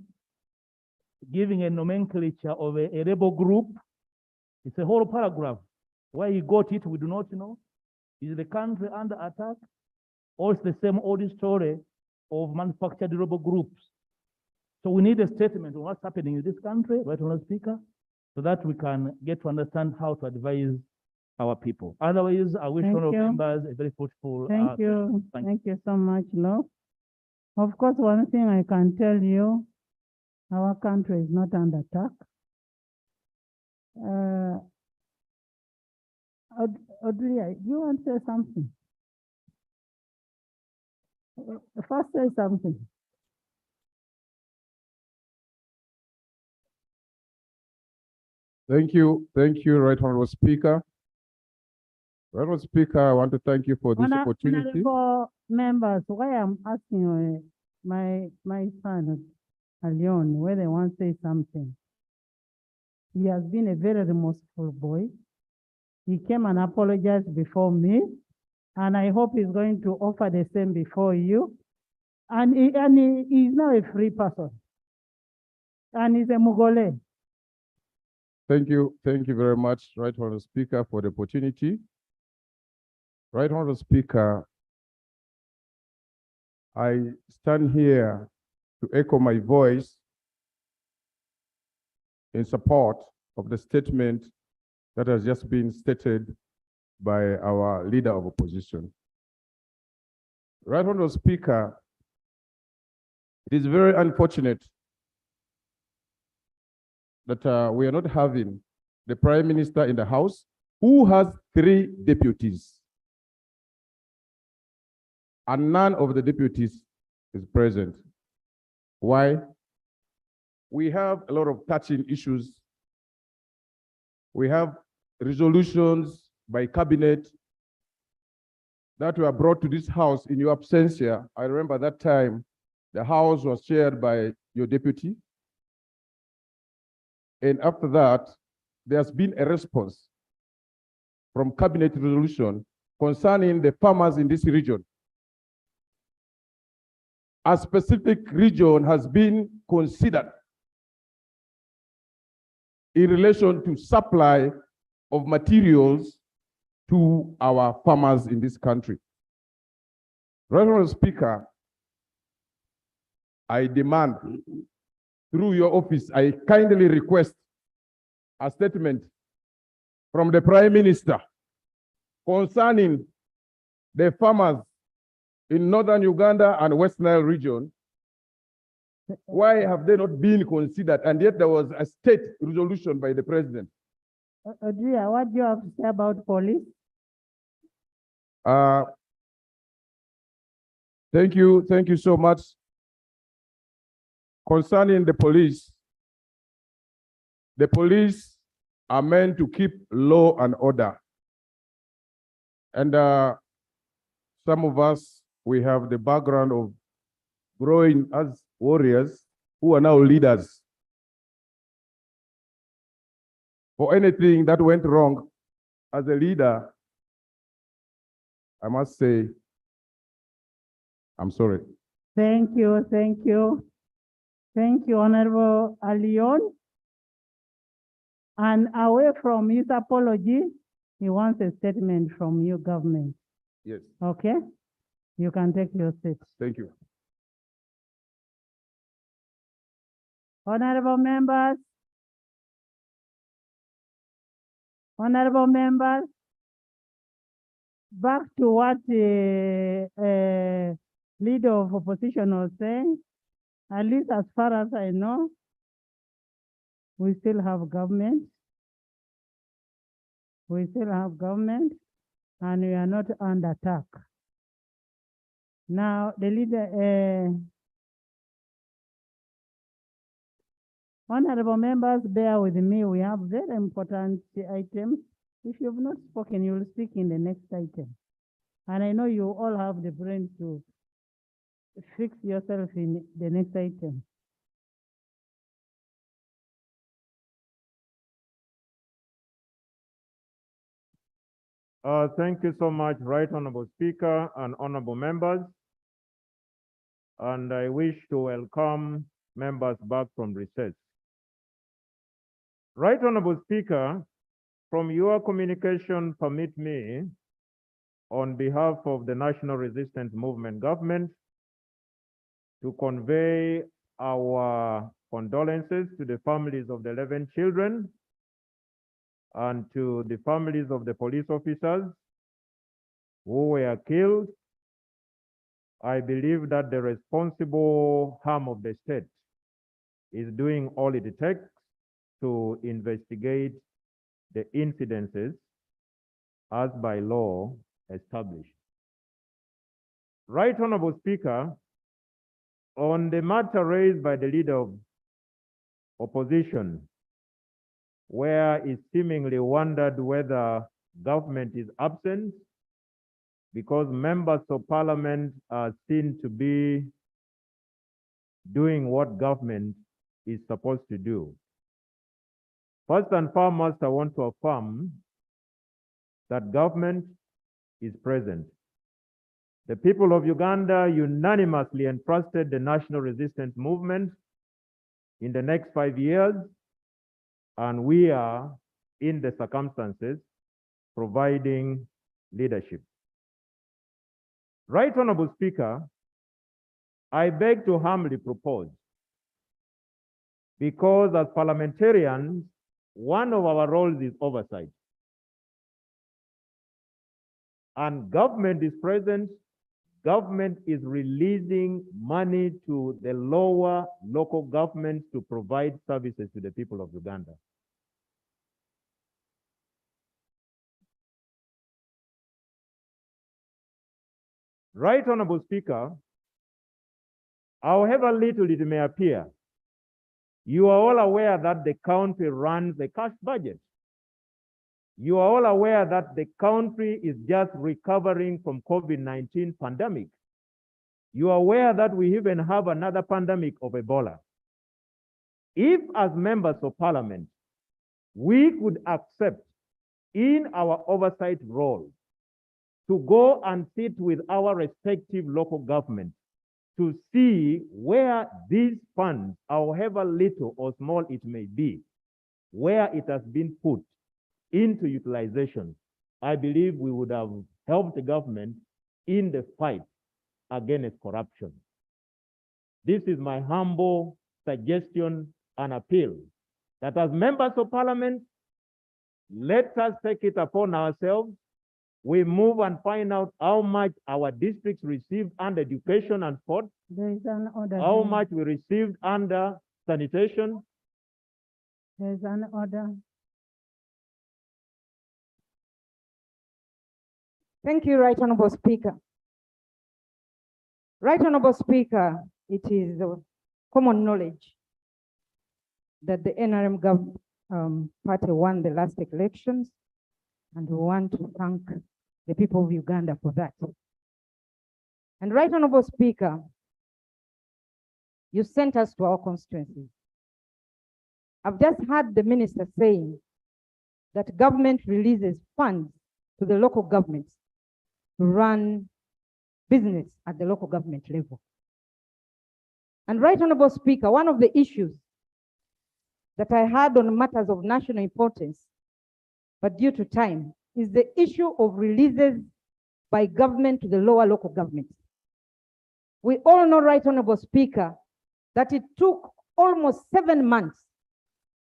giving a nomenclature of a rebel group. It's a whole paragraph. Where he got it, we do not know. Is the country under attack? Or it's the same old story of manufactured rebel groups? So we need a statement on what's happening in this country, right, Honorable Speaker, so that we can get to understand how to advise our people. Otherwise, I wish all members a very fruitful. Thank you. Thank you so much, no? Of course, one thing I can tell you, our country is not under attack. Audrey, do you want to say something? First say something. Thank you, Right Honorable Speaker. Right Honorable Speaker, I want to thank you for this opportunity. Honorable members, why I'm asking my son, Leon, whether they want to say something. He has been a very remorseful boy. He came and apologized before me, and I hope he's going to offer the same before you. And he's now a free person. And he's a Mugole. Thank you very much, Right Honorable Speaker, for the opportunity. Right Honorable Speaker, I stand here to echo my voice in support of the statement that has just been stated by our leader of opposition. Right Honorable Speaker, it is very unfortunate that we are not having the Prime Minister in the House, who has 3 deputies. And none of the deputies is present. Why? We have a lot of touching issues. We have resolutions by cabinet that were brought to this house in your absentia. I remember that time the house was chaired by your deputy. And after that, there's been a response from cabinet resolution concerning the farmers in this region. A specific region has been considered in relation to supply of materials to our farmers in this country. Honorable Speaker, I demand, through your office, I kindly request a statement from the Prime Minister concerning the farmers in northern Uganda and West Nile region. Why have they not been considered? And yet there was a state resolution by the president. Adria, what do you have to say about police? Thank you so much. Concerning the police are meant to keep law and order. And some of us, we have the background of growing as warriors who are now leaders. For anything that went wrong as a leader, I must say, I'm sorry. Thank you. Thank you, Honorable Leon. And away from his apology, he wants a statement from your government. Yes. Okay? You can take your seat. Thank you. Honorable members, back to what leader of opposition was saying, at least as far as I know, we still have government. We still have government, and we are not under attack. Now, the leader, honorable members, bear with me. We have very important items. If you've not spoken, you will speak in the next item. And I know you all have the brain to fix yourself in the next item. Thank you so much, Right Honorable Speaker and honorable members. And I wish to welcome members back from recess. Right Honorable Speaker, from your communication, permit me, on behalf of the National Resistance Movement government, to convey our condolences to the families of the 11 children and to the families of the police officers who were killed. I believe that the responsible arm of the state is doing all it takes to investigate the incidences as by law established. Right Honorable Speaker, on the matter raised by the leader of opposition where it seemingly wondered whether government is absent because members of parliament are seen to be doing what government is supposed to do. First and foremost, I want to affirm that government is present. The people of Uganda unanimously entrusted the national resistance movement in the next 5 years, and we are, in the circumstances, providing leadership. Right Honorable Speaker, I beg to humbly propose, because as parliamentarians, one of our roles is oversight. And government is present, government is releasing money to the lower local governments to provide services to the people of Uganda. Right Honorable Speaker, however little it may appear, you are all aware that the country runs a cash budget. You are all aware that the country is just recovering from COVID-19 pandemic. You are aware that we even have another pandemic of Ebola. If as members of parliament, we could accept in our oversight role to go and sit with our respective local governments to see where these funds, however little or small it may be, where it has been put into utilization, I believe we would have helped the government in the fight against corruption. This is my humble suggestion and appeal that as members of parliament, let us take it upon ourselves. We move and find out how much our districts received under education and sport, There is an order. how here. much we received under sanitation. There is an order. Thank you, Right Honorable Speaker. Right Honorable Speaker, it is common knowledge that the NRM party won the last elections, and we want to thank the people of Uganda for that. And Right Honorable Speaker, you sent us to our constituencies. I've just heard the minister saying that government releases funds to the local governments to run business at the local government level. And Right Honorable Speaker, one of the issues that I had on matters of national importance, but due to time, is the issue of releases by government to the lower local governments. We all know, Right Honorable Speaker, that it took almost 7 months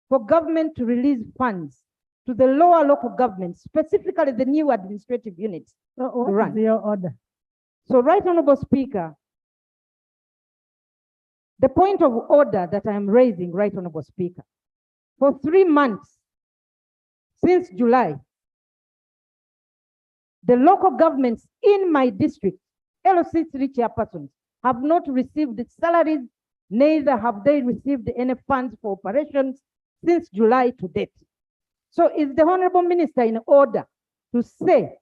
for government to release funds to the lower local governments, specifically the new administrative units. So what Run. is your order? So, Right Honorable Speaker, the point of order that I am raising, Right Honorable Speaker, for 3 months since July, the local governments in my district, LC3 chairpersons, have not received salaries, neither have they received any funds for operations since July to date. So is the Honorable Minister in order to say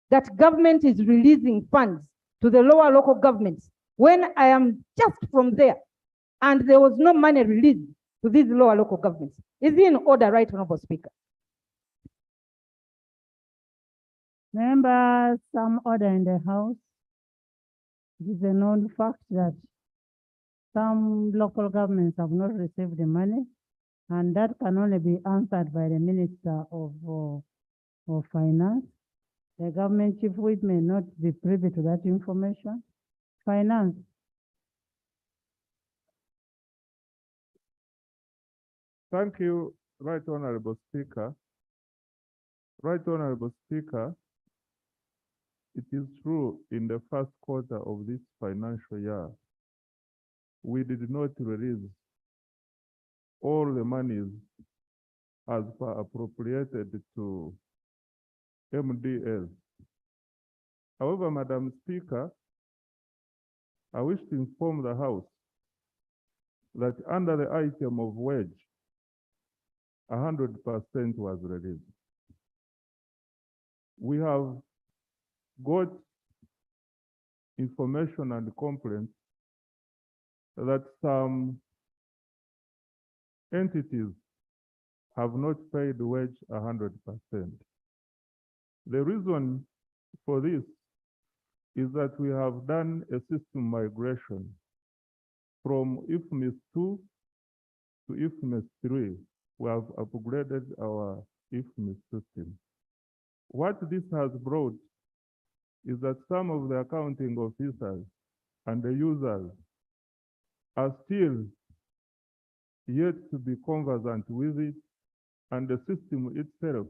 that government is releasing funds to the lower local governments when I am just from there and there was no money released to these lower local governments? Is he in order, Right Honorable Speaker? Members, some order in the House. It is a known fact that some local governments have not received the money, and that can only be answered by the Minister of Finance. The government chief whip may not be privy to that information. Finance. Thank you, Right Honorable Speaker. Right Honorable Speaker, it is true in the first quarter of this financial year, we did not release all the monies as per appropriated to MDL. However, Madam Speaker, I wish to inform the House that under the item of wage, 100% was released. We have got information and complaints that some entities have not paid wage 100%. The reason for this is that we have done a system migration from IFMIS 2 to IFMIS 3. We have upgraded our IFMIS system. What this has brought is that some of the accounting officers and the users are still yet to be conversant with it, and the system itself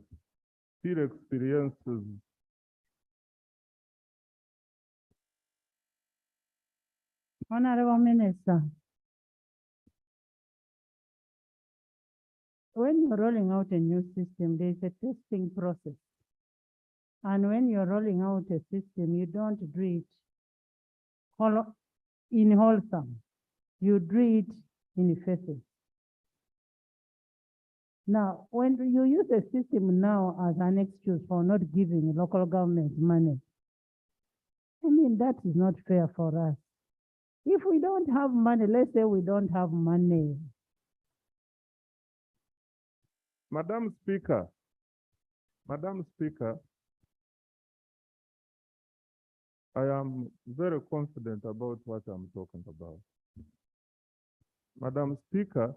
still experiences Honorable Minister, when you're rolling out a new system, there's a testing process. And when you're rolling out a system, you don't do it in wholesome. You do it in phases. Now, when you use a system now as an excuse for not giving local government money, I mean, that is not fair for us. If we don't have money, let's say we don't have money. Madam Speaker, I am very confident about what I'm talking about. Madam Speaker,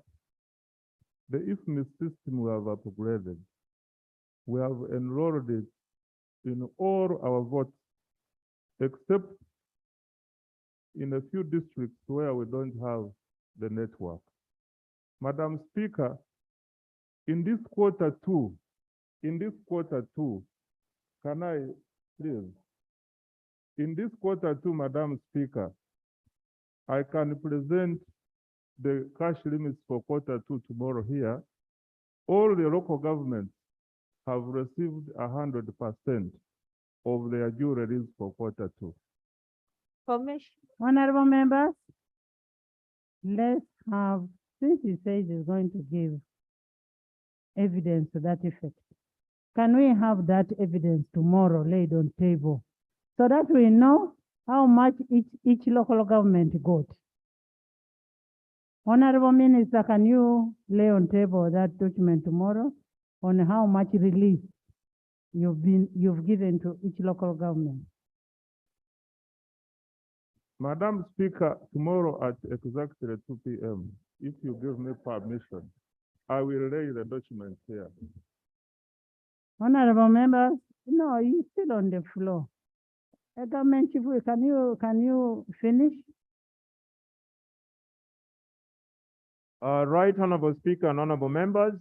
the IFMIS system we have upgraded, we have enrolled it in all our votes, except in a few districts where we don't have the network. Madam Speaker, in this quarter two, can I please? In this quarter two, Madam Speaker, I can present the cash limits for quarter two tomorrow here. All the local governments have received 100% of their due release for quarter two. Honorable members, let's have, since he says he's going to give evidence to that effect, can we have that evidence tomorrow laid on table so that we know how much each local government got? Honorable Minister, can you lay on table that document tomorrow on how much relief you've given to each local government? Madam Speaker, tomorrow at exactly 2 p.m., if you give me permission, I will lay the document here. Honorable members, no, you're still on the floor. Government Chief, can you finish? Right, Honorable Speaker and Honorable Members,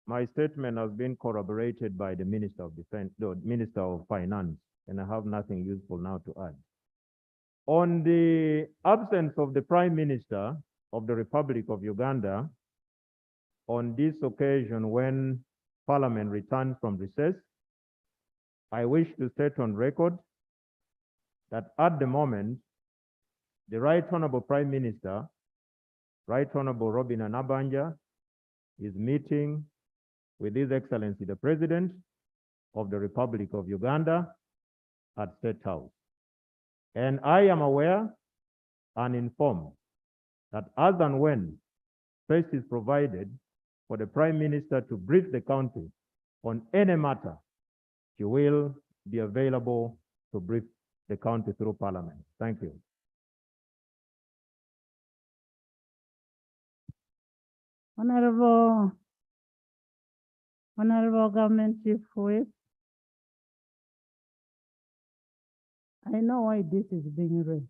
my statement has been corroborated by the Minister of Defense, the Minister of Finance, and I have nothing useful now to add. On the absence of the Prime Minister of the Republic of Uganda, on this occasion when Parliament returned from recess, I wish to state on record that at the moment, the Right Honorable Prime Minister, Right Honorable Robin Anabanja, is meeting with His Excellency the President of the Republic of Uganda at State House. And I am aware and informed that as and when space is provided for the Prime Minister to brief the country on any matter, he will be available to brief the country through Parliament. Thank you. Honorable Government Chief Whip, I know why this is being raised,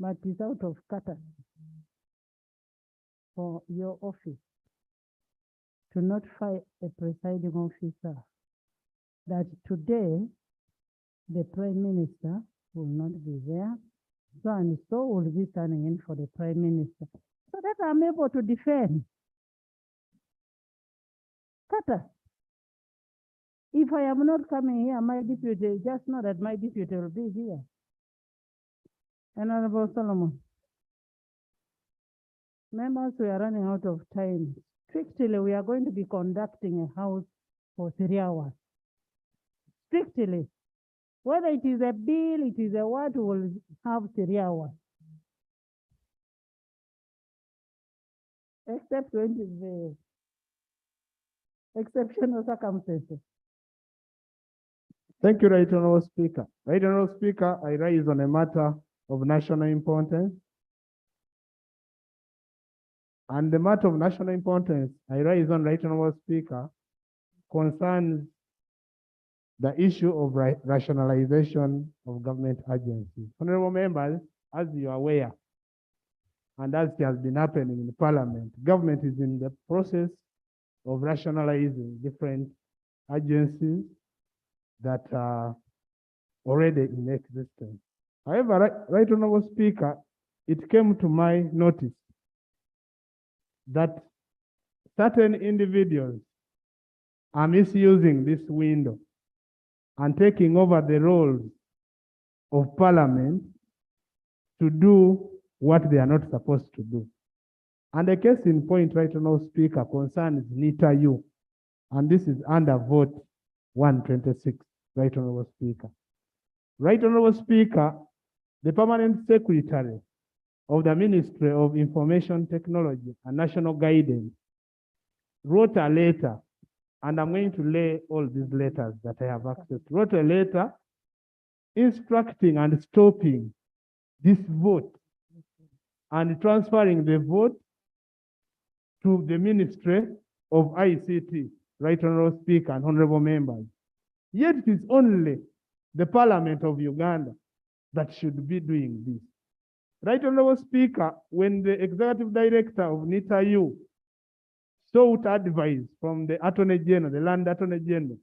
but it's out of courtesy for your office to notify a presiding officer that today the Prime Minister will not be there, so and so will be standing in for the Prime Minister, so that I'm able to defend. Carter, if I am not coming here, my deputy, just know that my deputy will be here. Honorable Solomon. Members, we are running out of time. Strictly, we are going to be conducting a house for 3 hours. Strictly. Whether it is a bill, it is a what, we will have 3 hours. Except when it is the exceptional circumstances. Thank you, Right Honorable Speaker. Right Honorable Speaker, I rise on a matter of national importance. And the matter of national importance I rise on, Right Honorable Speaker, concerns the issue of rationalization of government agencies. Honorable members, as you are aware, and as it has been happening in the Parliament, government is in the process of rationalizing different agencies that are already in existence. However, Right Honorable Speaker, it came to my notice that certain individuals are misusing this window and taking over the roles of Parliament to do what they are not supposed to do. And a case in point, Right Honorable Speaker, concerns NITA-U, and this is under vote 126, Right Honorable Speaker. Right Honorable Speaker, the Permanent Secretary of the Ministry of Information Technology and National Guidance wrote a letter, and I'm going to lay all these letters that I have access to, wrote a letter instructing and stopping this vote and transferring the vote to the Ministry of ICT, Right Honorable Speaker and honorable members. Yet it is only the Parliament of Uganda that should be doing this. Right Honorable Speaker, when the Executive Director of NITA-U sought advice from the Attorney General, the Land Attorney General,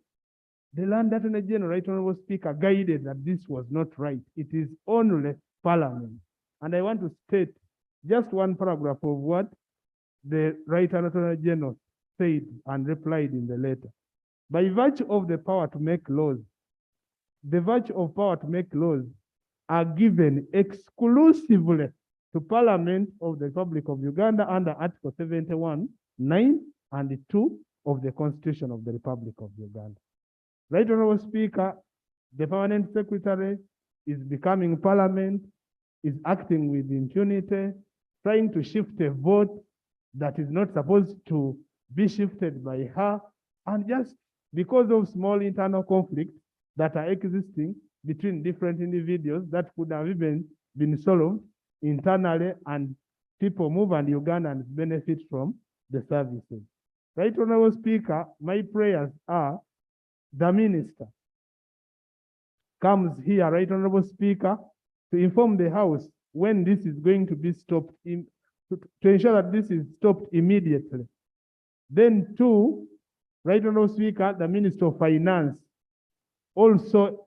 Right Honorable Speaker, guided that this was not right. It is only Parliament. And I want to state just one paragraph of what the Right Attorney General said and replied in the letter. By virtue of the power to make laws, the virtue of power to make laws are given exclusively to Parliament of the Republic of Uganda under Article 71, 9 and 2 of the Constitution of the Republic of Uganda. Right Honorable Speaker, the Permanent Secretary is becoming Parliament, is acting with impunity, trying to shift a vote that is not supposed to be shifted by her, and just because of small internal conflicts that are existing between different individuals that could have even been solved internally, and people move and Ugandans benefit from the services. Right Honorable Speaker, my prayers are the minister comes here, Right Honorable Speaker, to inform the House when this is going to be stopped, to ensure that this is stopped immediately. Then two, Right Honorable Speaker, the Minister of Finance also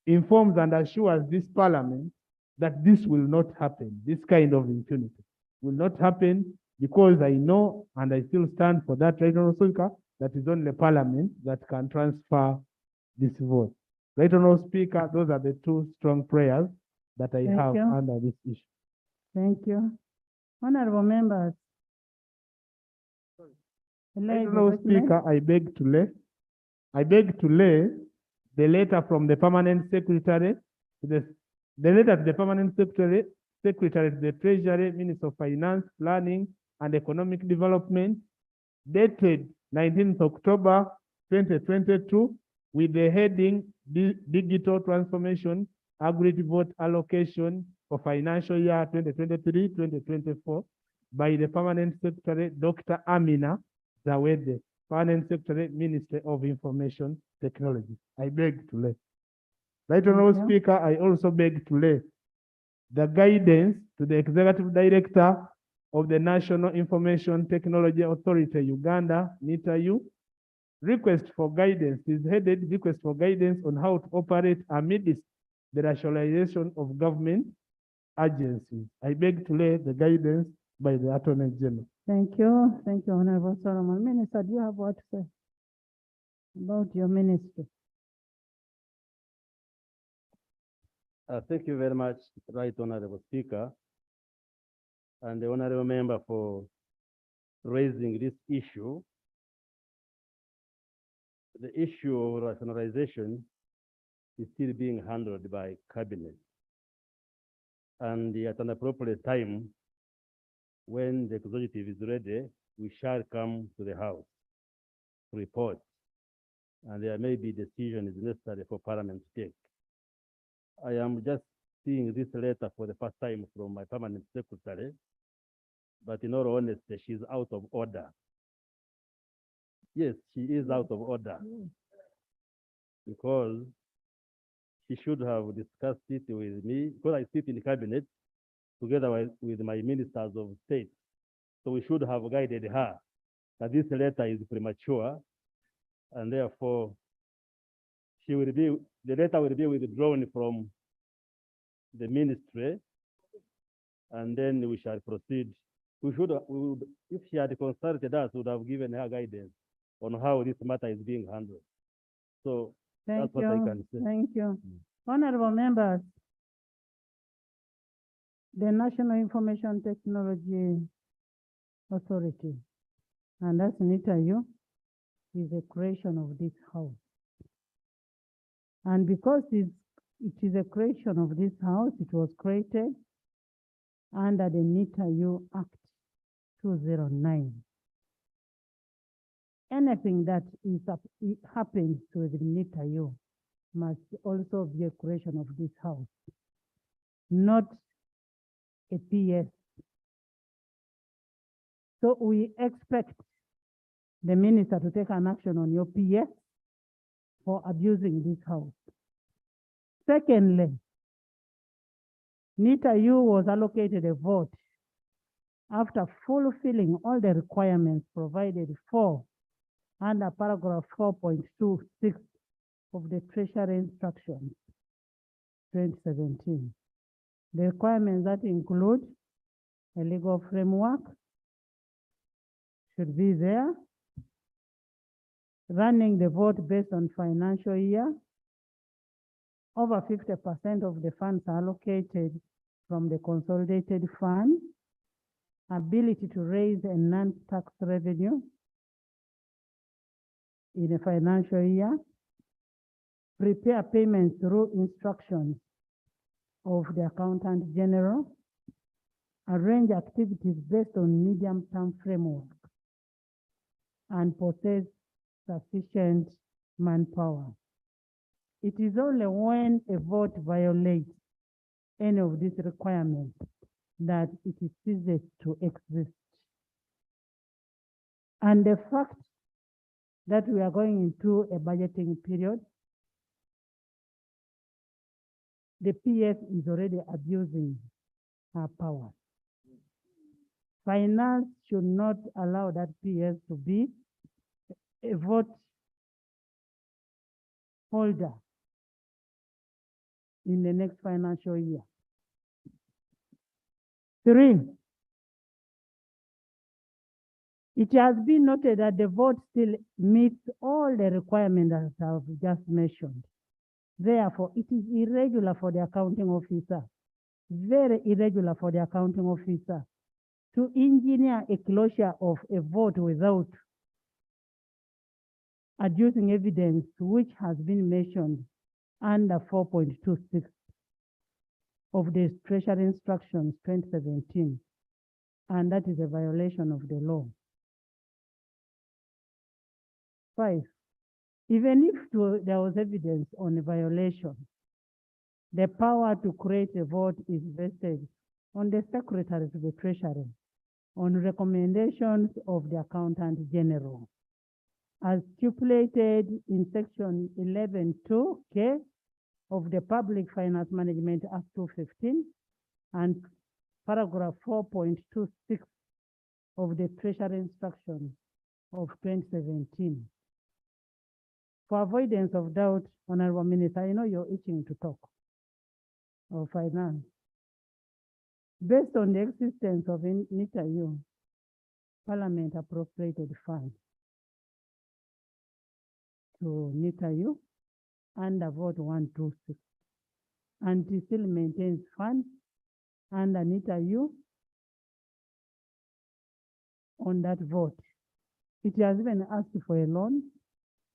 informs and assures this Parliament that this will not happen. This kind of impunity will not happen, because I know and I still stand for that, Right Honorable Speaker, that is only Parliament that can transfer this vote. Right Honorable Speaker, those are the two strong prayers that I have under this issue. Thank you. Honorable members. Right Honorable Speaker, I beg to lay the letter from the Permanent Secretary to the letter to the Permanent Secretary to the Treasury, Minister of Finance, Planning and Economic Development, dated 19th October 2022, with the heading Digital Transformation Aggregate Vote Allocation for Financial Year 2023-2024 by the Permanent Secretary, Dr. Amina Zawede, Permanent Secretary, Ministry of Information Technology. I beg to lay. Right Honorable Speaker, I also beg to lay the guidance to the Executive Director of the National Information Technology Authority, Uganda, NITA-U. Request for guidance is headed request for guidance on how to operate amidst the rationalization of government agencies. I beg to lay the guidance by the Attorney General. Thank you. Thank you, Honorable Solomon. Minister, do you have what to say about your ministry? Thank you very much, Right Honorable Speaker. and the honorable member for raising this issue. The issue of rationalization is still being handled by cabinet. And at an appropriate time, when the executive is ready, we shall come to the House to report. And there may be decisions necessary for Parliament to take. I am just seeing this letter for the first time from my permanent secretary, but in all honesty, she's out of order. Yes, she is out of order because she should have discussed it with me, because I sit in the cabinet together with my ministers of state. So we should have guided her that this letter is premature, and therefore the letter will be withdrawn from the ministry, and then we shall proceed. If she had consulted us, we would have given her guidance on how this matter is being handled. So Thank that's what I you. can say. Thank you. Honorable members, the National Information Technology Authority, and that's NITAU, is a creation of this house. And because it is a creation of this house, it was created under the NITAU Act 209. Anything that happens to the NITAU must also be a creation of this house, not a PS. So we expect the minister to take an action on your PS for abusing this house. Secondly, NITAU was allocated a vote after fulfilling all the requirements provided for under paragraph 4.26 of the Treasury Instructions 2017. The requirements that include a legal framework should be there, running the vote based on financial year. Over 50% of the funds are allocated from the consolidated fund, ability to raise a non-tax revenue in a financial year, prepare payments through instructions of the Accountant General, arrange activities based on medium-term framework, and possess sufficient manpower. It is only when a vote violates any of these requirements that it ceases to exist. And the fact that we are going into a budgeting period, the PS is already abusing her power. Finance should not allow that PS to be a vote holder in the next financial year. 3, it has been noted that the vote still meets all the requirements that I've just mentioned. Therefore, it is irregular for the accounting officer, very irregular for the accounting officer, to engineer a closure of a vote without adducing evidence which has been mentioned under 4.26 of the Treasury Instructions 2017, and that is a violation of the law. 5, even if there was evidence on a violation, the power to create a vote is vested on the Secretary of the Treasury on recommendations of the Accountant General, as stipulated in section 11(2)(k) of the Public Finance Management Act 2015 and paragraph 4.26 of the Treasury Instructions of 2017. For avoidance of doubt, Honorable Minister, I know you're itching to talk of finance. Based on the existence of NITAU, Parliament appropriated funds to NITAU under vote 126, and it still maintains funds under NITAU on that vote. It has even asked for a loan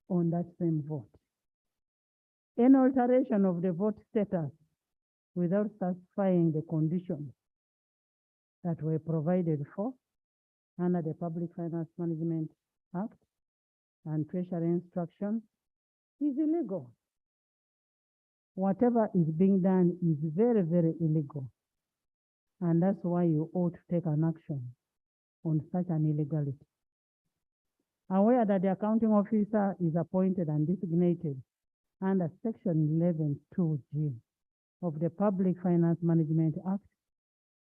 on that same vote. Any alteration of the vote status without satisfying the conditions that were provided for under the Public Finance Management Act and Treasury instructions is illegal. Whatever is being done is very, very illegal. And that's why you ought to take an action on such an illegality. Aware that the accounting officer is appointed and designated under Section 11(2)(g) of the Public Finance Management Act,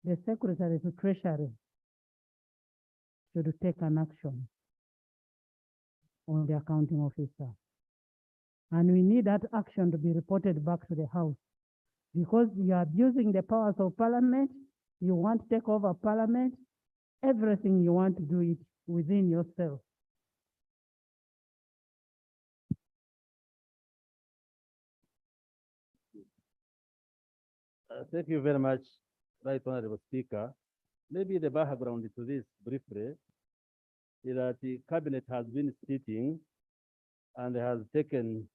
the Secretary to Treasury should take an action on the accounting officer. And we need that action to be reported back to the House, because you are abusing the powers of Parliament. You want to take over Parliament. Everything you want to do it within yourself. Thank you very much, Right Honorable Speaker. Maybe the background to this briefly is that the Cabinet has been sitting and has taken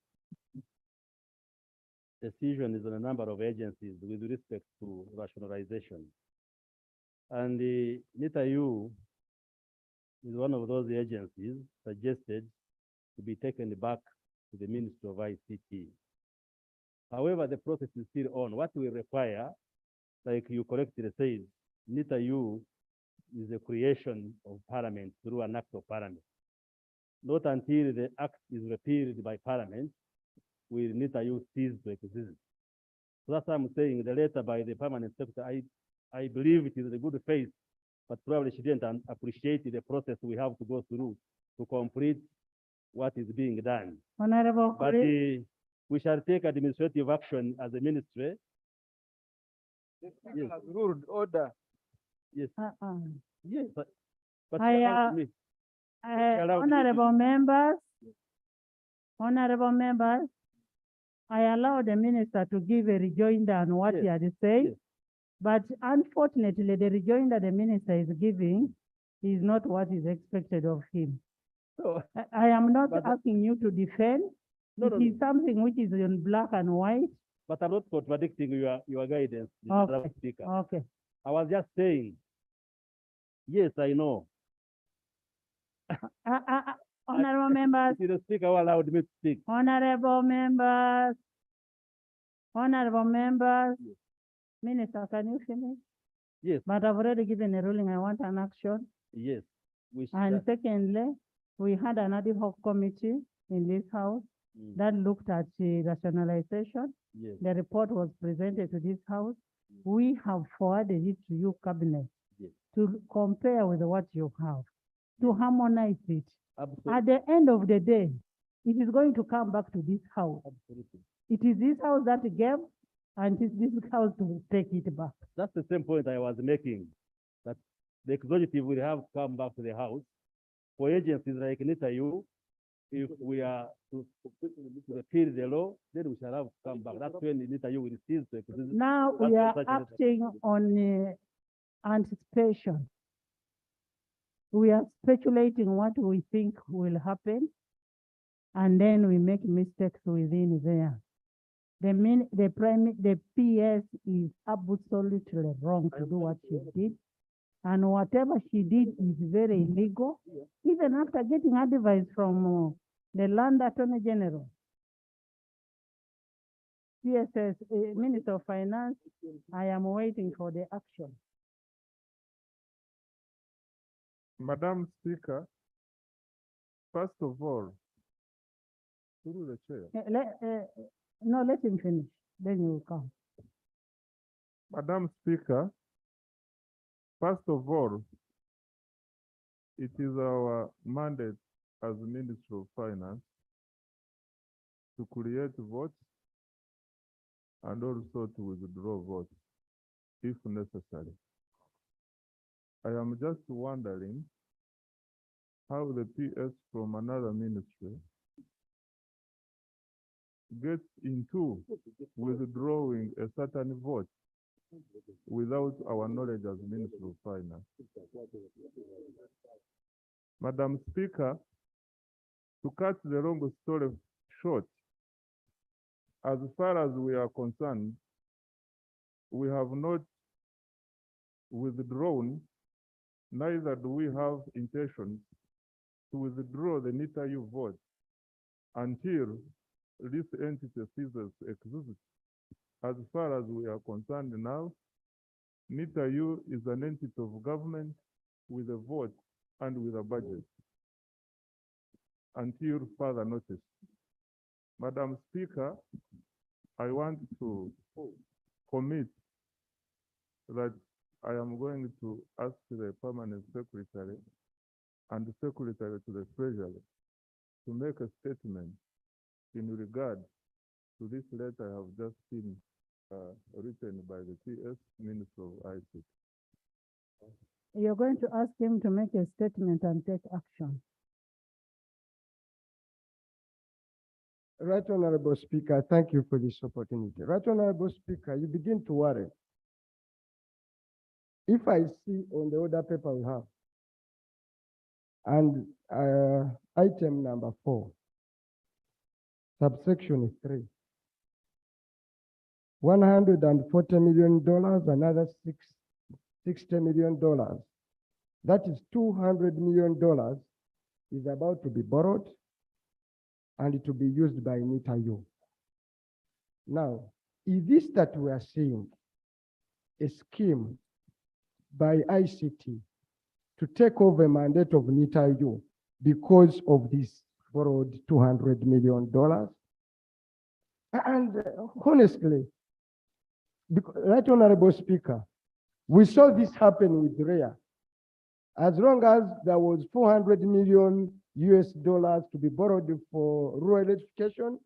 decisions on a number of agencies with respect to rationalization. And the NITAU is one of those agencies suggested to be taken back to the Ministry of ICT. However, the process is still on. What we require, like you correctly said, NITAU is the creation of Parliament through an act of Parliament. Not until the act is repealed by Parliament will NITAU cease to exist. So that's why I'm saying the letter by the Permanent Secretary, I believe it is a good faith, but probably she didn't appreciate the process we have to go through to complete what is being done. Honorable But Chris, we shall take administrative action as a ministry. The Speaker has ruled order. Yes, yes, but I, you allowed me. allowed me to- honorable members, I allow the minister to give a rejoinder on what he Yes, had said, yes. but unfortunately, the rejoinder the minister is giving is not what is expected of him. So, I am not But- asking you to defend. No, It no, is something which is in black and white. but I'm not contradicting your guidance, Mr. Okay. Speaker. Okay. I was just saying, yes, I know. Honorable members, It is the speaker who allowed me to speak. honorable members, Minister, can you finish? Yes, But I've already given a ruling. I want an action. yes. We should, And secondly, we had an ad hoc committee in this house that looked at the rationalization. yes, The report was presented to this house. We have forwarded it to you, Cabinet, yes. to compare with what you have, to harmonize it. Absolutely. At the end of the day, it is going to come back to this house. Absolutely. It is this house that gave, and it is this house to take it back. That's the same point I was making, that the executive will have to come back to the house. For agencies like NITAU, if we are to repeal the law, then we shall have to come back. That's when NITAU will cease to exist. Now we That's are such a- acting on anticipation. We are speculating what we think will happen, and then we make mistakes within there. The PS is absolutely wrong to do what she did. And whatever she did is very illegal, even after getting advice from the Land Attorney General. PSS, Minister of Finance, I am waiting for the action. Madam Speaker, first of all, through the chair. No, let him finish, then you will come. Madam Speaker, first of all, it is our mandate as Minister of Finance to create votes and also to withdraw votes if necessary. I am just wondering how the PS from another ministry gets into withdrawing a certain vote without our knowledge as Minister of Finance. Madam Speaker, to cut the long story short, as far as we are concerned, we have not withdrawn, neither do we have intention to withdraw the NITA-U vote until this entity ceases existence. As far as we are concerned now, NITA-U is an entity of government with a vote and with a budget until further notice. Madam Speaker, I want to commit that I am going to ask the permanent secretary and the secretary to the treasury to make a statement in regard to this letter I have just seen written by the TS Minister of ICT. You're going to ask him to make a statement and take action. Right Honorable Speaker, thank you for this opportunity. Right Honorable Speaker, you begin to worry. If I see on the order paper we have, and item number 4, subsection 3, $140 million, another $60 million. That is $200 million is about to be borrowed and to be used by NITA-U. Now, is this that we are seeing a scheme by ICT to take over a mandate of NITA-U because of this borrowed $200 million? And honestly, Right Honorable Speaker, we saw this happen with REA. As long as there was $400 million to be borrowed for rural electrification,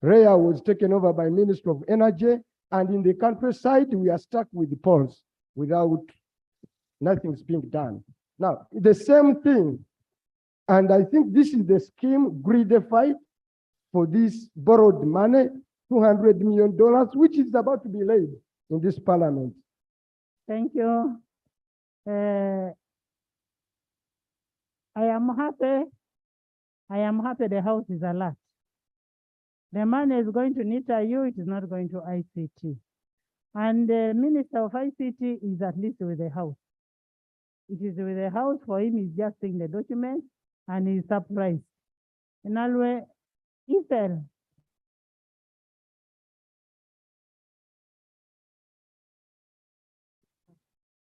REA was taken over by Minister of Energy, and in the countryside, we are stuck with the poles without nothing's being done. Now, the same thing, and I think this is the scheme greedified for this borrowed money, $200 million, which is about to be laid in this parliament. Thank you. I am happy the House is alert. The money is going to NITA-U, it is not going to ICT. And the Minister of ICT is at least with the House. It is with the House. For him, he's just seeing the document and he's surprised. In other way, Ethel.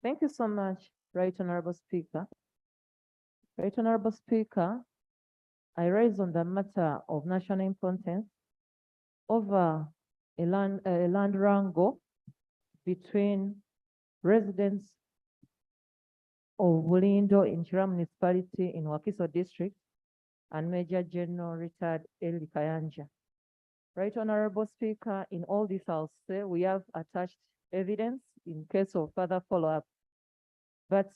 Thank you so much, Right Honorable Speaker. Right Honorable Speaker, I raise on the matter of national importance over a land wrangle between residents of Bulindo in Chira municipality in Wakiso district and Major General retired Eli Kayanja. Right Honorable Speaker, in all this I'll say we have attached evidence in case of further follow-up. But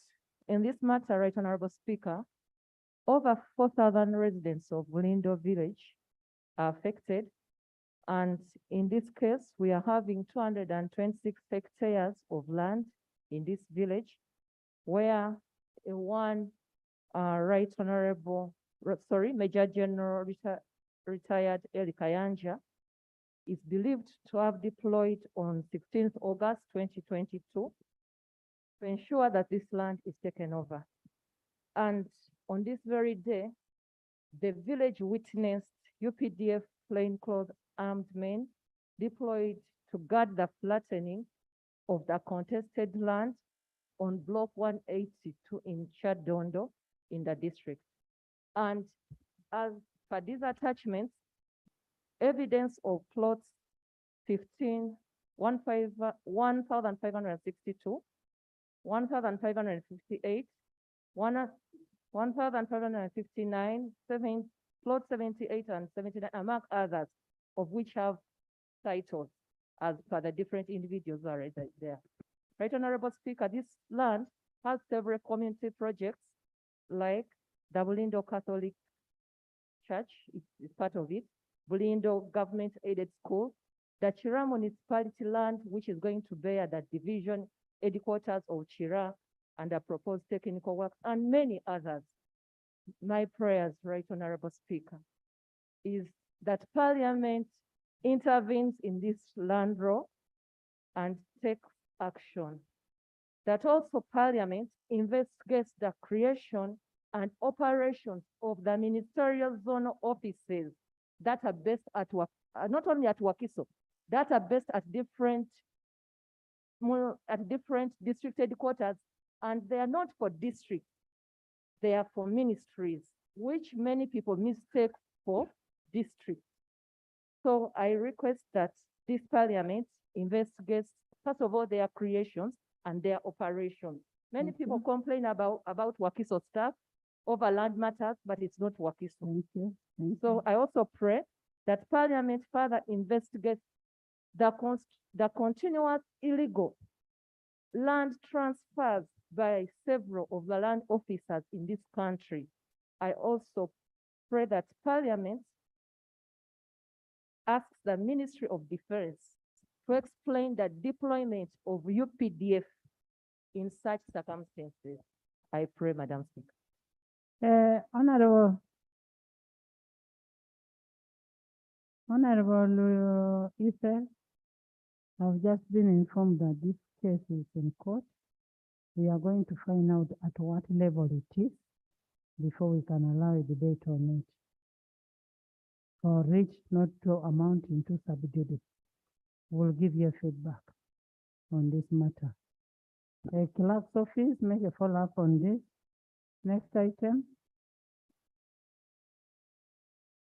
in this matter, Right Honorable Speaker, over 4,000 residents of Bulindo village are affected. And in this case, we are having 226 hectares of land in this village where Major General retired Eli Kayanja is believed to have deployed on 16th August 2022 to ensure that this land is taken over. And on this very day, the village witnessed UPDF plainclothes armed men deployed to guard the flattening of the contested land on block 182 in Chadondo in the district. And as per these attachments, evidence of plots 1,562, 1,558, 1,559, plot 78 and 79, among others, of which have titles as per the different individuals who are right there. Right Honorable Speaker, this land has several community projects like the Bulindo Catholic Church is part of it, Bulindo Government Aided School, the Chira Municipality land, which is going to bear the division headquarters of Chira and the proposed technical works, and many others. my prayers, Right Honorable Speaker, is that Parliament intervenes in this land law and takes action. That also Parliament investigates the creation and operations of the ministerial zonal offices that are based at not only at Wakiso, that are based at different district headquarters, and they are not for districts, they are for ministries, which many people mistake for districts. So I request that this Parliament investigates, first of all, their creations and their operations. Many people complain about Wakiso staff over land matters, but it's not Wakiso. Thank you. So I also pray that Parliament further investigates the continuous illegal land transfers by several of the land officers in this country. I also pray that Parliament asks the Ministry of Defense to explain the deployment of UPDF in such circumstances. I pray, Madam Speaker. Honorable Ethel, I've just been informed that this case is in court. We are going to find out at what level it is before we can allow a debate on it. For rich not to amount into subjudice, we'll give you feedback on this matter. Clerk's office, make a follow-up on this. Next item.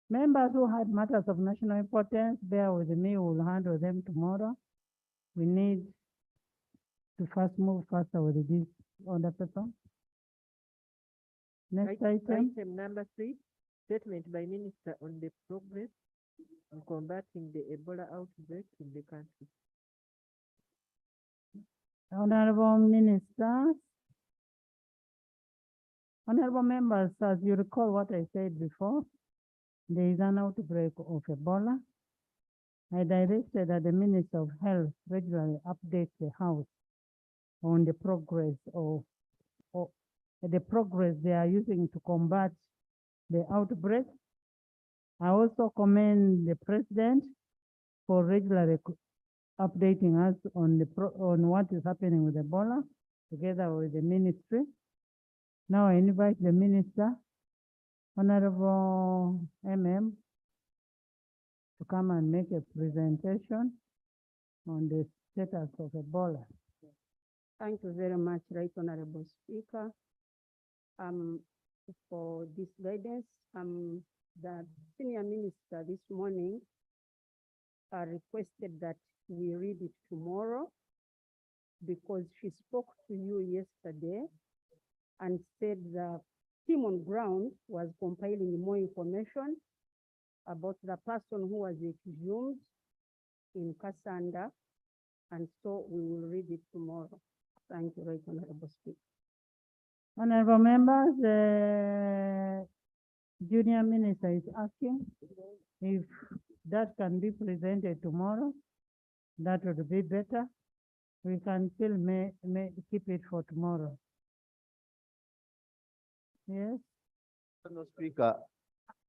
Members who had matters of national importance, bear with me, we'll handle them tomorrow. We need to first move faster with this other paper. Next item. Item number 3, statement by Minister on the progress on combating the Ebola outbreak in the country. Honorable Ministers, honorable members, as you recall what I said before, there is an outbreak of Ebola. I directed that the Minister of Health regularly update the House on the progress they are using to combat the outbreak. I also commend the President for regularly updating us on what is happening with Ebola together with the ministry. Now I invite the Minister, Honorable MM, to come and make a presentation on the status of Ebola. Thank you very much, Right Honorable Speaker. For this guidance, the Senior Minister this morning requested that we read it tomorrow because she spoke to you yesterday and said the team on ground was compiling more information about the person who was exhumed in Kasanda, and so we will read it tomorrow. Thank you, Right Honorable Speaker. Honorable members, the Junior Minister is asking if that can be presented tomorrow. That would be better. We can still may keep it for tomorrow. Yes. Mr. Speaker,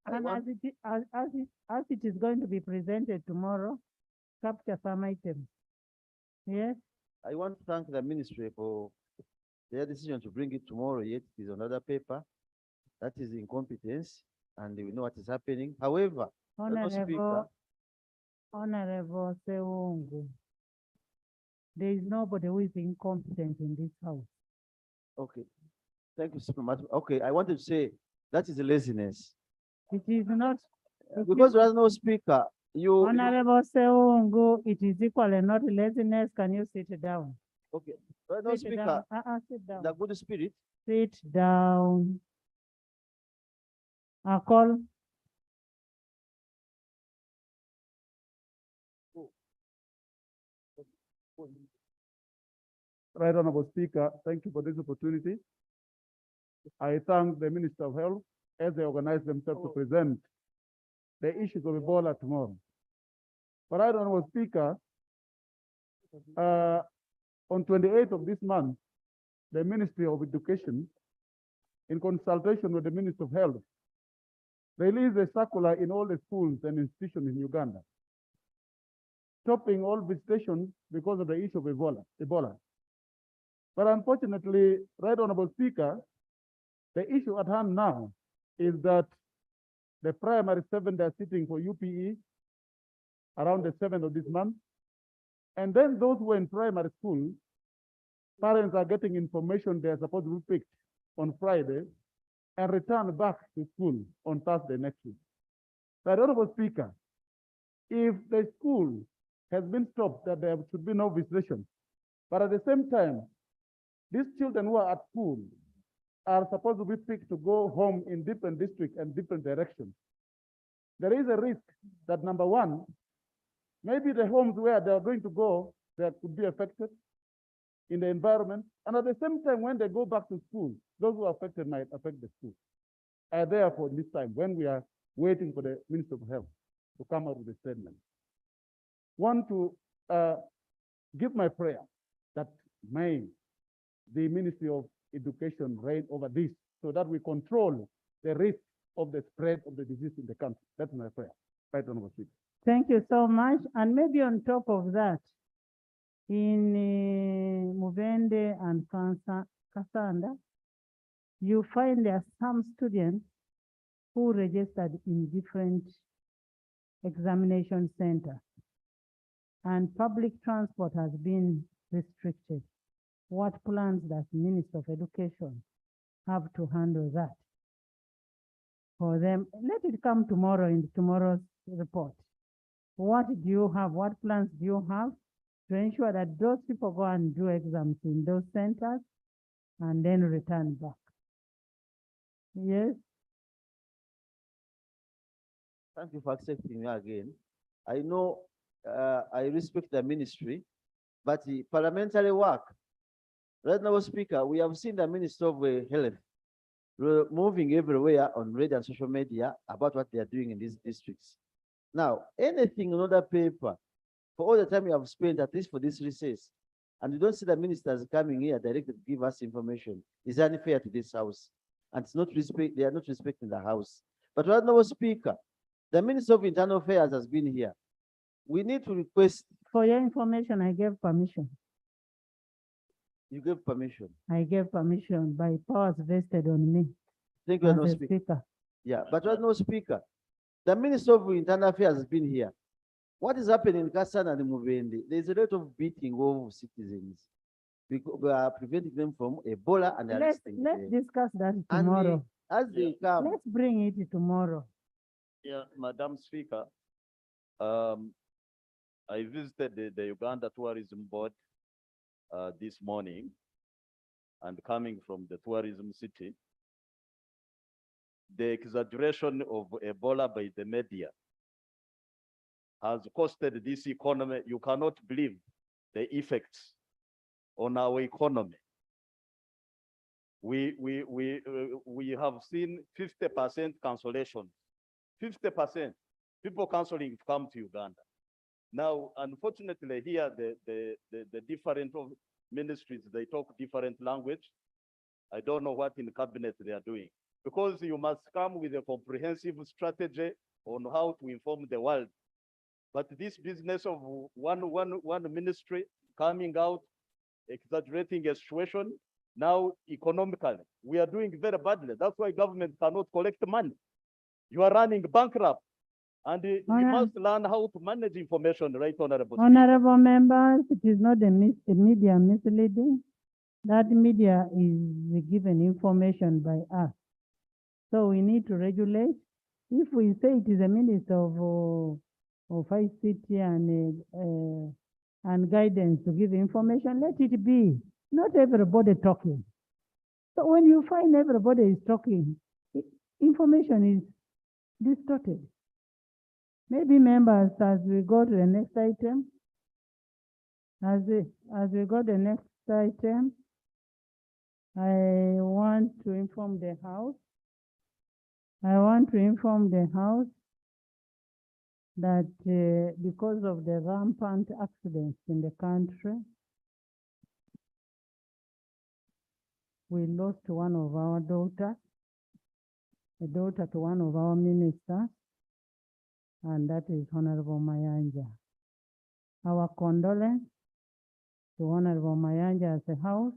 And as it is going to be presented tomorrow, capture some items. Yes. I want to thank the ministry for their decision to bring it tomorrow, yet it is another paper. That is incompetence, and we know what is happening. However, Honorable Sewungu, there is nobody who is incompetent in this house. Okay, thank you so much. Okay, I wanted to say that is laziness. It is not. Because there is no speaker. Honorable Sewungu, it is equally not laziness. Can you sit down? Okay, there is no Sit speaker. down. Sit down. The good spirit. Sit down. I call. Right Honorable Speaker, thank you for this opportunity. I thank the Minister of Health as they organize themselves to present the issues of Ebola tomorrow. But Right Honorable Speaker, on 28th of this month, the Ministry of Education in consultation with the Minister of Health, released a circular in all the schools and institutions in Uganda, stopping all visitations because of the issue of Ebola. But unfortunately, Right Honorable Speaker, the issue at hand now is that the primary 7, they're sitting for UPE around the 7th of this month. And then those who are in primary school, parents are getting information they're supposed to be picked on Friday and return back to school on Thursday next week. Right Honorable Speaker, if the school has been stopped, that there should be no visitation, but at the same time, these children who are at school are supposed to be picked to go home in different districts and different directions. There is a risk that, number one, maybe the homes where they are going to go, that could be affected in the environment. And at the same time, when they go back to school, those who are affected might affect the school. And therefore, this time, when we are waiting for the Minister of Health to come out with a statement, want to give my prayer that may the Ministry of Education reign over this so that we control the risk of the spread of the disease in the country. That's my prayer. Right, Honorable Speaker. Thank you so much. And maybe on top of that, in Mubende and Kasanda, you find there are some students who registered in different examination centers, and public transport has been restricted. What plans does Minister of Education have to handle that for them? Let it come tomorrow in tomorrow's report. What do you have? What plans do you have to ensure that those people go and do exams in those centers and then return back? Yes. Thank you for accepting me again. I know I respect the ministry, but the parliamentary work, right now, Speaker, we have seen the Minister of Health moving everywhere on radio and social media about what they are doing in these districts. Now, anything on other paper, for all the time you have spent, at least for this recess, and you don't see the ministers coming here directly to give us information, is unfair to this house. And it's not they are not respecting the house. But right now, Speaker, the Minister of Internal Affairs has been here. We need to request. For your information, I gave permission. You gave permission. I gave permission by powers vested on me. Thank you, as no a speaker. speaker. Yeah, but right now, Speaker, the Minister of Internal Affairs has been here. What is happening in Kasana and Mubende? There's a lot of beating of citizens. Because we are preventing them from Ebola and Let's discuss that tomorrow. As they come. Let's bring it tomorrow. Yeah, Madam Speaker, I visited the Uganda Tourism Board this morning, and coming from the tourism city, the exaggeration of Ebola by the media has costed this economy. You cannot believe the effects on our economy. We have seen 50% cancellation, 50% people canceling to come to Uganda. Now, unfortunately, here the different ministries, they talk different language. I don't know what in cabinet they are doing, because you must come with a comprehensive strategy on how to inform the world. But this business of one ministry coming out, exaggerating a situation, now economically, we are doing very badly. That's why government cannot collect money. You are running bankrupt. And you must learn how to manage information, right, Honorable Speaker? Honorable members, it is not the media misleading. That media is given information by us. So we need to regulate. If we say it is a minister of ICT and guidance to give information, let it be. Not everybody talking. So when you find everybody is talking, information is distorted. Maybe members, as we go to the next item, as we go to the next item, I want to inform the House. I want to inform the House that because of the rampant accidents in the country, we lost one of our daughters, a daughter to one of our ministers, and that is Honorable Mayanja. Our condolence to Honorable Mayanja as a house,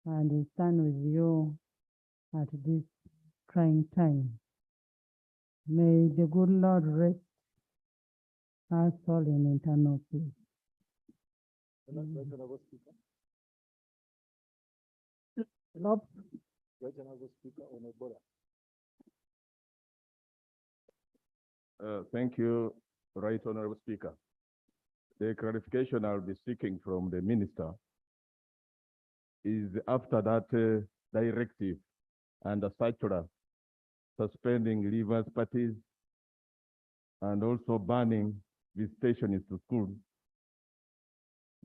and we stand with you at this trying time. May the good Lord rest our soul in eternal peace. Lord, Thank you, Right Honorable Speaker. The clarification I'll be seeking from the minister is after that directive and the circular suspending leavers parties and also banning visitations to school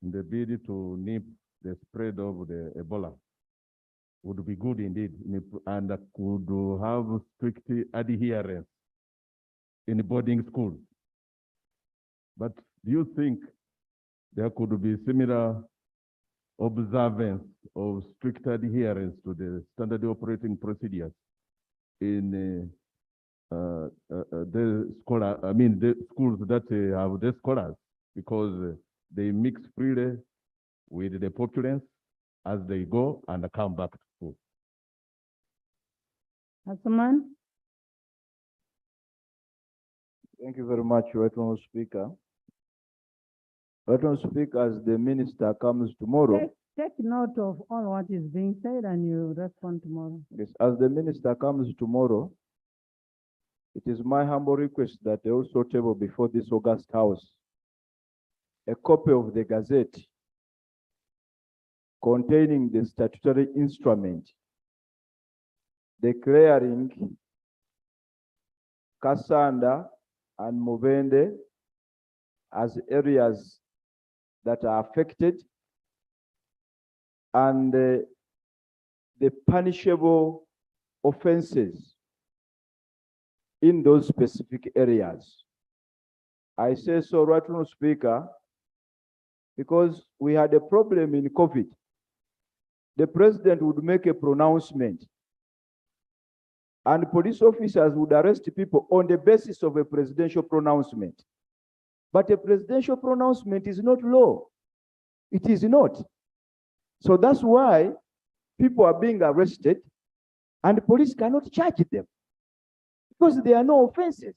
in the bid to nip the spread of the Ebola would be good indeed, and could have strict adherence in boarding schools. But do you think there could be similar observance of strict adherence to the standard operating procedures in the schools that have the scholars, because they mix freely with the populace as they go and come back to school? Asman, Thank you very much, Right Honorable Speaker. Right Honorable Speaker, as the minister comes tomorrow, take note of all what is being said and you respond tomorrow. yes, as the minister comes tomorrow, it is my humble request that they also table before this August House a copy of the Gazette containing the statutory instrument declaring Kasanda and Mubende as areas that are affected, and the punishable offenses in those specific areas. I say so, Right Honorable Speaker, because we had a problem in COVID. The president would make a pronouncement and police officers would arrest people on the basis of a presidential pronouncement. But a presidential pronouncement is not law. It is not. So that's why people are being arrested and the police cannot charge them because there are no offenses.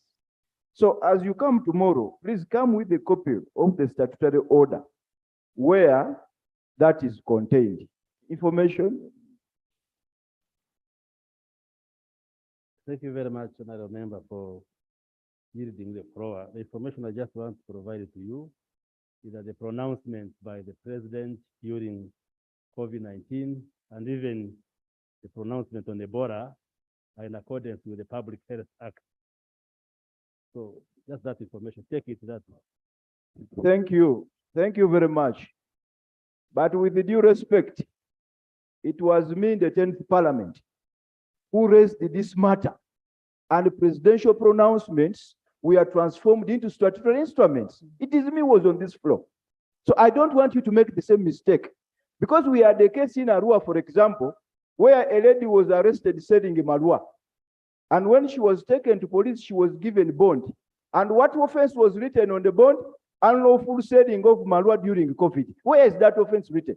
So as you come tomorrow, please come with a copy of the statutory order where that is contained. Information. Thank you very much, Honorable Member, for yielding the floor. The information I just want to provide to you is that the pronouncement by the president during COVID-19 and even the pronouncement on Ebola are in accordance with the Public Health Act. So just that information, take it that way. Thank you. Thank you very much. But with the due respect, it was me in the 10th Parliament who raised this matter, and the presidential pronouncements were transformed into statutory instruments. It is me who was on this floor. So I don't want you to make the same mistake, because we had a case in Arua, for example, where a lady was arrested selling Marua. And when she was taken to police, she was given bond. And what offense was written on the bond? Unlawful selling of Marua during COVID. Where is that offense written?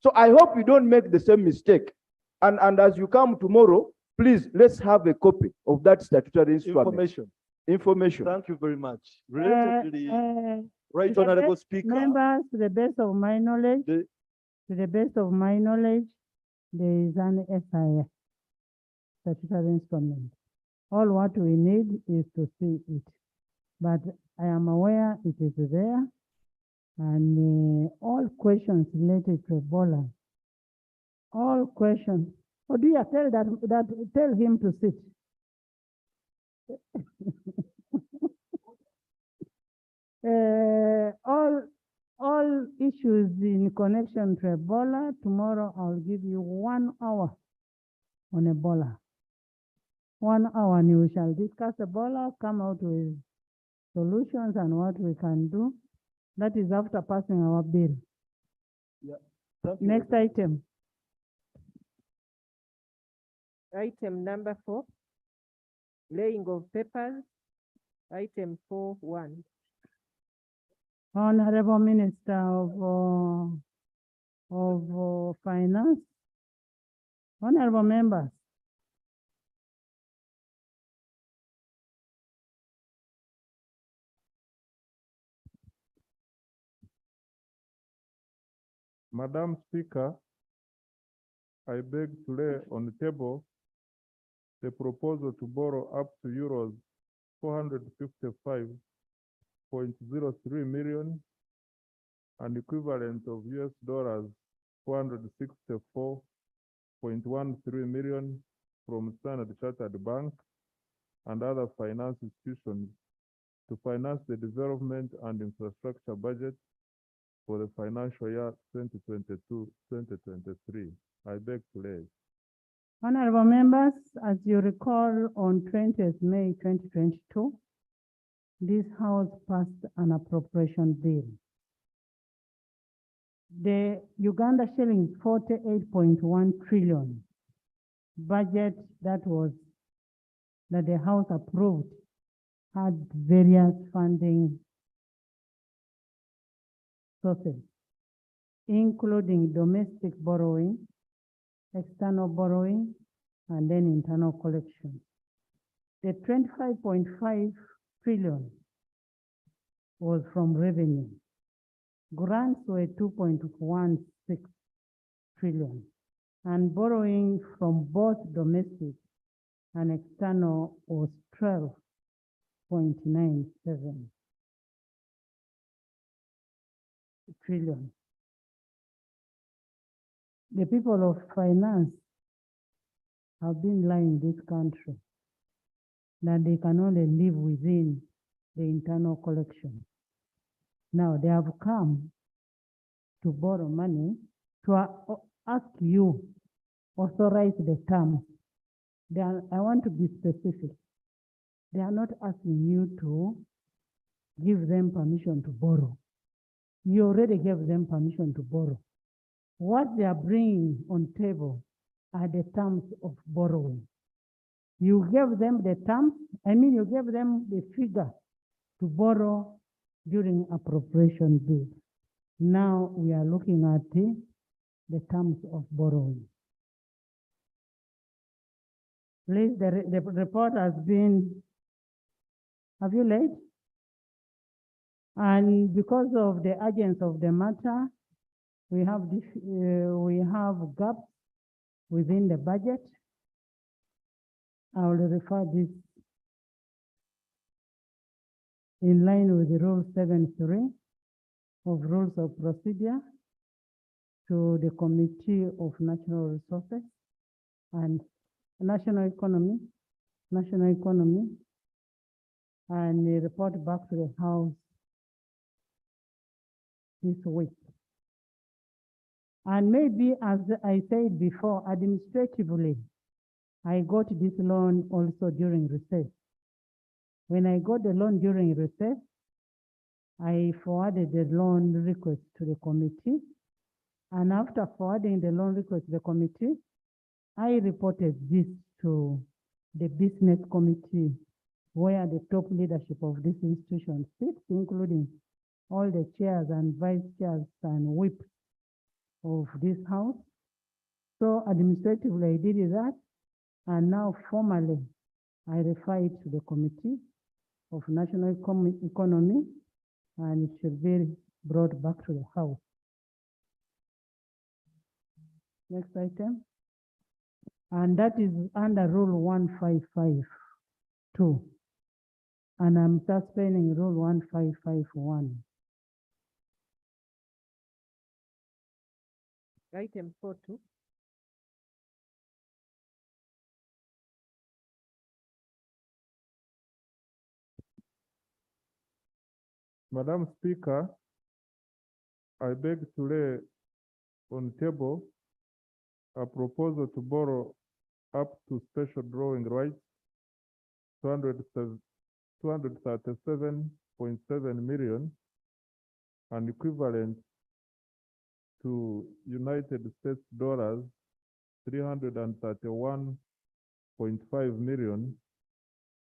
So I hope you don't make the same mistake. And as you come tomorrow, please, let's have a copy of that statutory instrument. Information. Thank you very much. Related to the Right To the Honorable best- Speaker. Members, to the best of my knowledge, there is an SIS, statutory instrument. All what we need is to see it. But I am aware it is there, and all questions related to Ebola, all questions. Or do you tell him to sit? All issues in connection to Ebola, tomorrow I'll give you 1 hour on Ebola. 1 hour and we shall discuss Ebola, come out with solutions and what we can do. That is after passing our bill. Yeah. Thank you. Next item. Item number 4, laying of papers. Item 4.1. Honorable Minister of Finance, honorable members, Madam Speaker, I beg to lay on the table the proposal to borrow up to euros 455.03 million and equivalent of US dollars 464.13 million from Standard Chartered Bank and other finance institutions to finance the development and infrastructure budget for the financial year 2022-2023. I beg to lay. honorable members, as you recall, on 20th May 2022, this House passed an appropriation bill. The Uganda shillings 48.1 trillion budget that the House approved had various funding sources, including domestic borrowing, external borrowing, and then internal collection. The 25.5 trillion was from revenue. Grants were 2.16 trillion, and borrowing from both domestic and external was 12.97 trillion. The people of finance have been lying this country that they can only live within the internal collection. Now they have come to borrow money to ask you authorize the terms. I want to be specific. They are not asking you to give them permission to borrow. You already gave them permission to borrow. What they are bringing on table are the terms of borrowing. You gave them the terms, you gave them the figure to borrow during appropriation bill. Now we are looking at the terms of borrowing. Please, the report has been, have you laid? And because of the urgency of the matter, we have gaps within the budget. I will refer this in line with the Rule 7.3 of Rules of Procedure to the Committee of Natural Resources and National Economy, and report back to the House this week. And maybe, as I said before, administratively, I got this loan also during recess. When I got the loan during recess, I forwarded the loan request to the committee. And after forwarding the loan request to the committee, I reported this to the business committee, where the top leadership of this institution sits, including all the chairs and vice chairs and whips of this House. So administratively, I did that. And now formally, I refer it to the Committee of National Economy, and it should be brought back to the House. Next item. And that is under Rule 1552. And I'm suspending Rule 1551. Item 4.2. Madam Speaker, I beg to lay on table a proposal to borrow up to special drawing rights 237.7 million and equivalent to United States dollars 331 million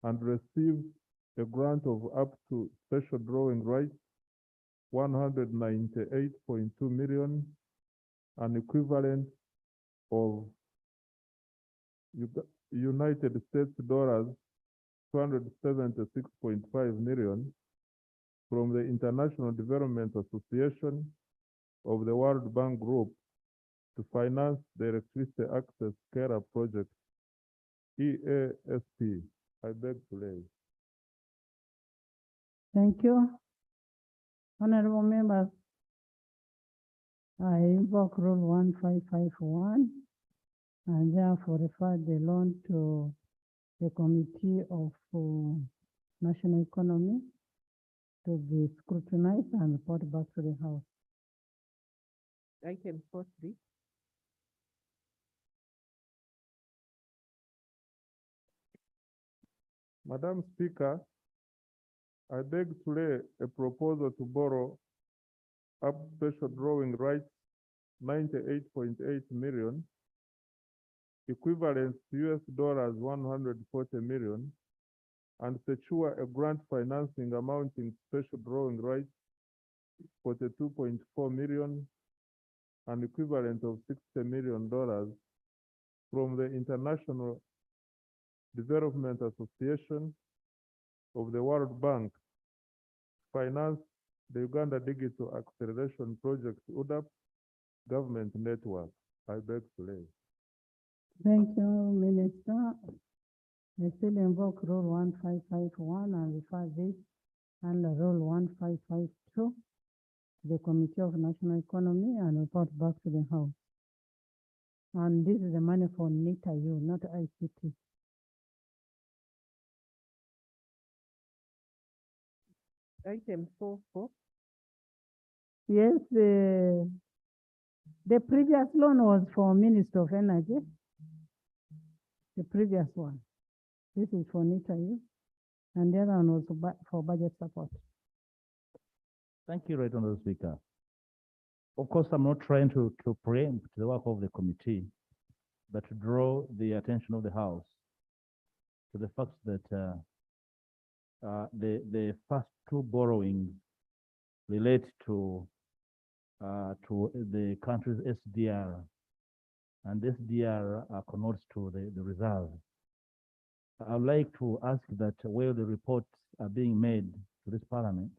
and received a grant of up to special drawing rights 198.2 million, an equivalent of United States dollars 276.5 million from the International Development Association of the World Bank Group to finance the Electricity Access Care Project, EASP. I beg to lay. Thank you. Honorable members, I invoke Rule 1551 and therefore refer the loan to the Committee of National Economy to be scrutinized and report back to the House. Item 4.3. Madam Speaker, I beg to lay a proposal to borrow up special drawing rights 98.8 million, equivalent to US dollars 140 million, and secure a grant financing amounting special drawing rights 42.4 million, an equivalent of $60 million from the International Development Association of the World Bank, finance the Uganda Digital Acceleration Project, UDAP, government network. I beg to lay. Thank you, Minister. I still invoke Rule 1551 and refer this under Rule 1552 to the Committee of National Economy and report back to the House. And this is the money for NITA-U, not ICT. Item 4.4. Yes, the previous loan was for Minister of Energy. The previous one. This is for NITA-U. And the other one was for budget support. Thank you, Right Honorable Speaker. Of course, I'm not trying to preempt the work of the committee, but to draw the attention of the House to the fact that the first two borrowings relate to the country's SDR, and SDR connotes to the reserve. I would like to ask that where the reports are being made to this Parliament,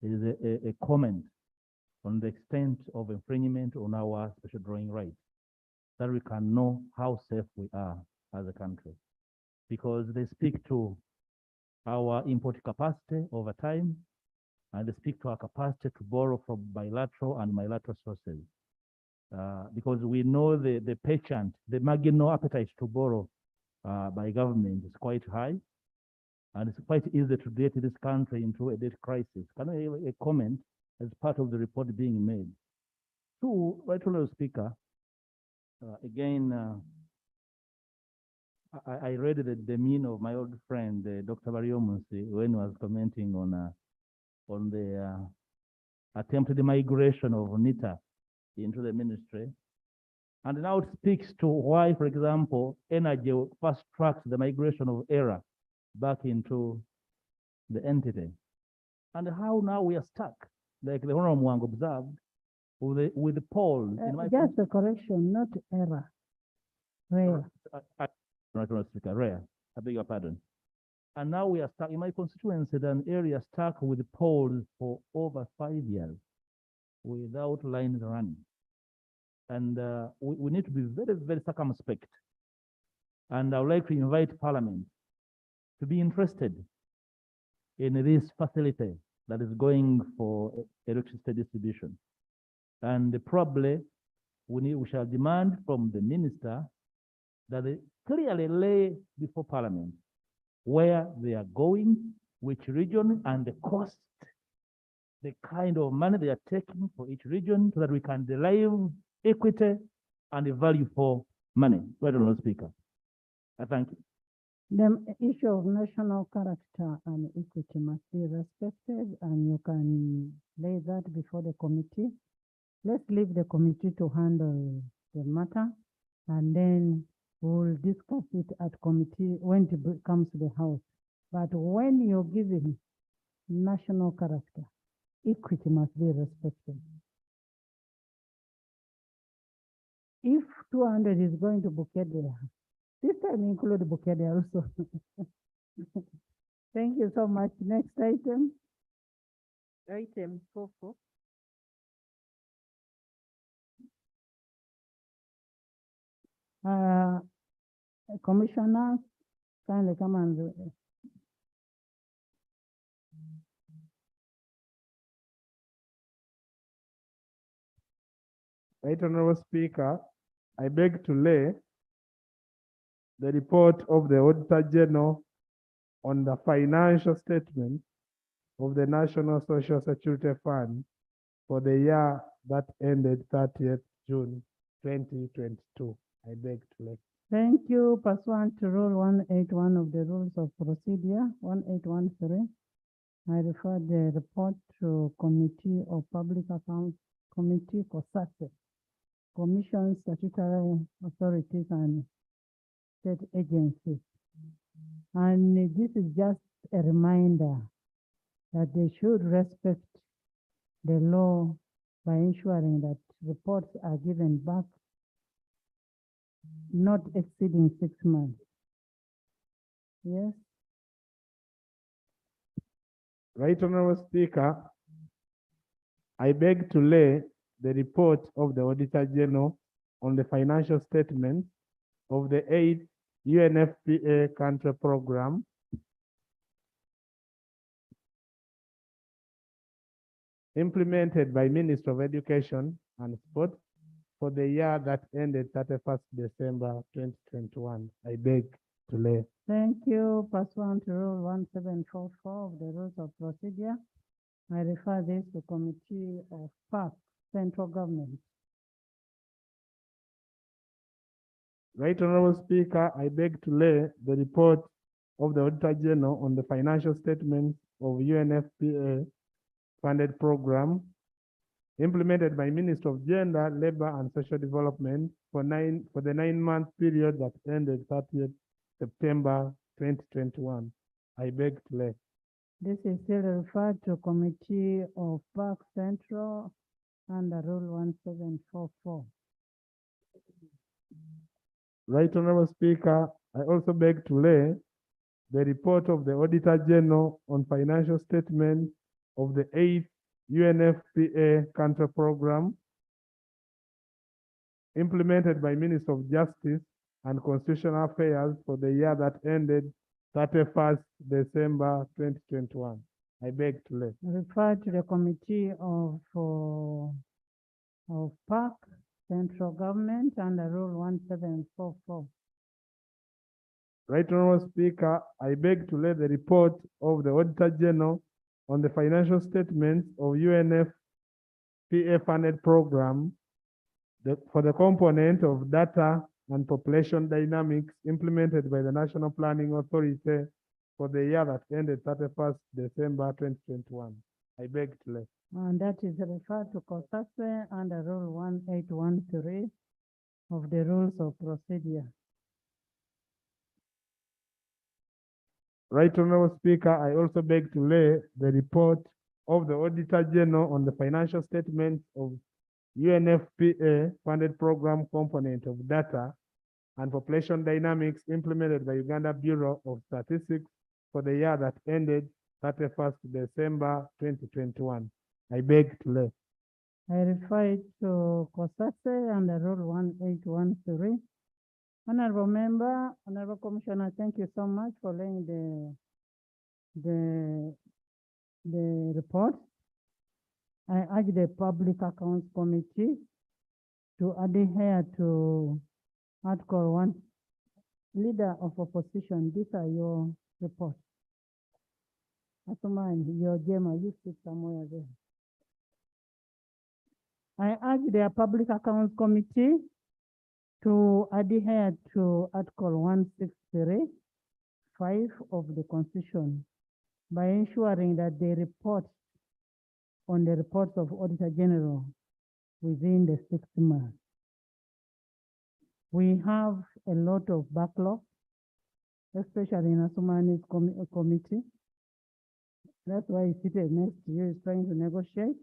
is a comment on the extent of infringement on our special drawing rights, that we can know how safe we are as a country, because they speak to our import capacity over time, and they speak to our capacity to borrow from bilateral and multilateral sources. Because we know the patient, the marginal appetite to borrow by government is quite high, and it's quite easy to get this country into a debt crisis. Can I have a comment as part of the report being made? Two, Right Honorable Speaker, again, I read the demeanor of my old friend, Dr. Bariomusi, when he was commenting on the attempted migration of NITA into the ministry. And now it speaks to why, for example, energy fast tracks the migration of ERA back into the entity. And how now we are stuck, like the Honorable Mwang observed, with the polls. Just a correction, not error. Rare. Right, Speaker, rare. I beg your pardon. And now we are stuck in my constituency, an area stuck with polls for over 5 years without lines running. And we need to be very, very circumspect. And I would like to invite Parliament to be interested in this facility that is going for electricity distribution. And probably we shall demand from the minister that they clearly lay before Parliament where they are going, which region, and the cost, the kind of money they are taking for each region, so that we can derive equity and the value for money. Right, Honorable Speaker. I thank you. The issue of national character and equity must be respected, and you can lay that before the committee. Let's leave the committee to handle the matter, and then we'll discuss it at committee when it comes to the House. But when you're giving national character, equity must be respected. If 200 is going to Bukedea, this time include Bukedea also. Thank you so much. Next item. Item 4.4. Commissioners, kindly come and Right Honorable Speaker, I beg to lay the report of the Auditor General on the financial statement of the National Social Security Fund for the year that ended 30th June 2022. I beg to lay. Thank you. Pursuant to Rule 181 of the Rules of Procedure, 1813, I refer the report to Committee of Public Accounts Committee for COSATE, Commission, Statutory Authorities, and State Agencies. And this is just a reminder that they should respect the law by ensuring that reports are given back not exceeding 6 months. Yes. Right Honorable Speaker, I beg to lay the report of the Auditor General on the financial statement of the 8th UNFPA country program implemented by Minister of Education and Sport for the year that ended 31st December 2021. I beg to lay. Thank you. Pursuant to Rule 1744 of the Rules of Procedure, I refer this to Committee of Park, Central Government. Right Honorable Speaker, I beg to lay the report of the Auditor General on the financial statements of UNFPA funded program implemented by Minister of Gender, Labor and Social Development for the 9-month period that ended 30th September 2021. I beg to lay. This is still referred to Committee of Park Central under Rule 1744. Right Honorable Speaker, I also beg to lay the report of the Auditor General on financial statement of the 8th UNFPA country program implemented by Minister of Justice and Constitutional Affairs for the year that ended 31st December 2021. I beg to lay. Refer to the Committee of Park, Central Government under Rule 1744. Right Honorable Speaker, I beg to lay the report of the Auditor General on the financial statements of UNFPA funded program for the component of data and population dynamics implemented by the National Planning Authority for the year that ended 31st December 2021. I beg to lay. And that is referred to COSATE under Rule 1813 of the Rules of Procedure. Right Honorable Speaker, I also beg to lay the report of the Auditor General on the financial statements of UNFPA funded program component of data and population dynamics implemented by Uganda Bureau of Statistics for the year that ended 31st December 2021. I beg to lay. I refer it to COSATE under Rule 1813. Honorable Member, Honorable Commissioner, thank you so much for laying the report. I urge the Public Accounts Committee to adhere to Article 1. Leader of Opposition, these are your reports. Asuman, your Gemma, you sit somewhere there. I urge the Public Accounts Committee to adhere to Article 163(5) of the Constitution by ensuring that they report on the reports of Auditor General within the 6 months. We have a lot of backlog, especially in Asumani's committee. That's why he's seated next to you, is trying to negotiate.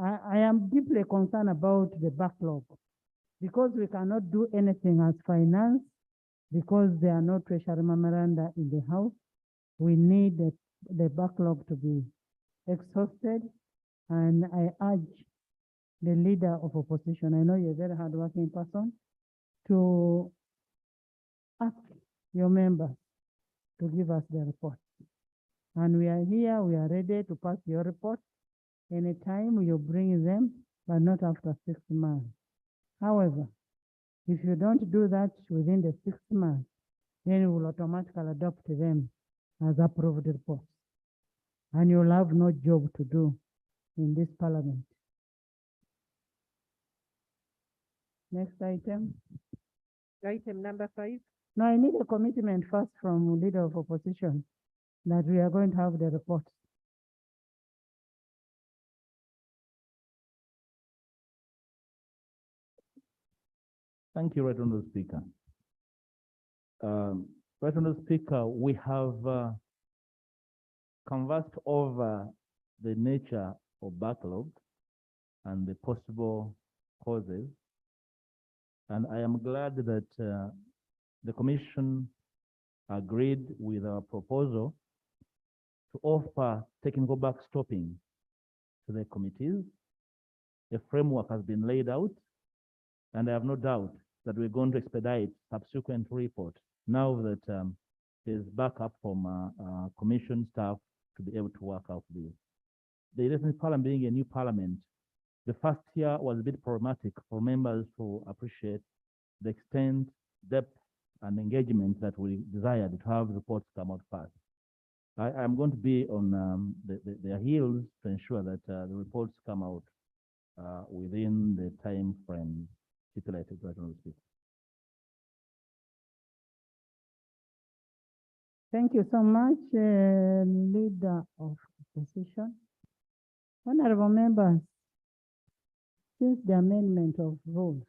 I am deeply concerned about the backlog because we cannot do anything as finance because there are no treasury memoranda in the house. We need the backlog to be exhausted, and I urge the leader of opposition, I know you're a very hardworking person, to ask your members to give us the report. And we are here, we are ready to pass your report anytime you bring them, but not after 6 months. However, if you don't do that within the 6 months, then we will automatically adopt them as approved reports. And you'll have no job to do in this parliament. Next item. Item number 5. No, I need a commitment first from leader of opposition that we are going to have the report. Thank you, Right Honourable Speaker. Right Honourable Speaker, we have conversed over the nature of backlog and the possible causes. And I am glad that the Commission agreed with our proposal to offer technical backstopping to the committees. A framework has been laid out, and I have no doubt that we're going to expedite subsequent report now that there's backup from Commission staff to be able to work out this. The 11th Parliament being a new Parliament, the first year was a bit problematic for members to appreciate the extent, depth, and engagement that we desired to have reports come out fast. I am going to be on their heels to ensure that the reports come out within the time frame stipulated. Right on the speaker. Thank you so much, leader of opposition. Honorable members, since the amendment of rules,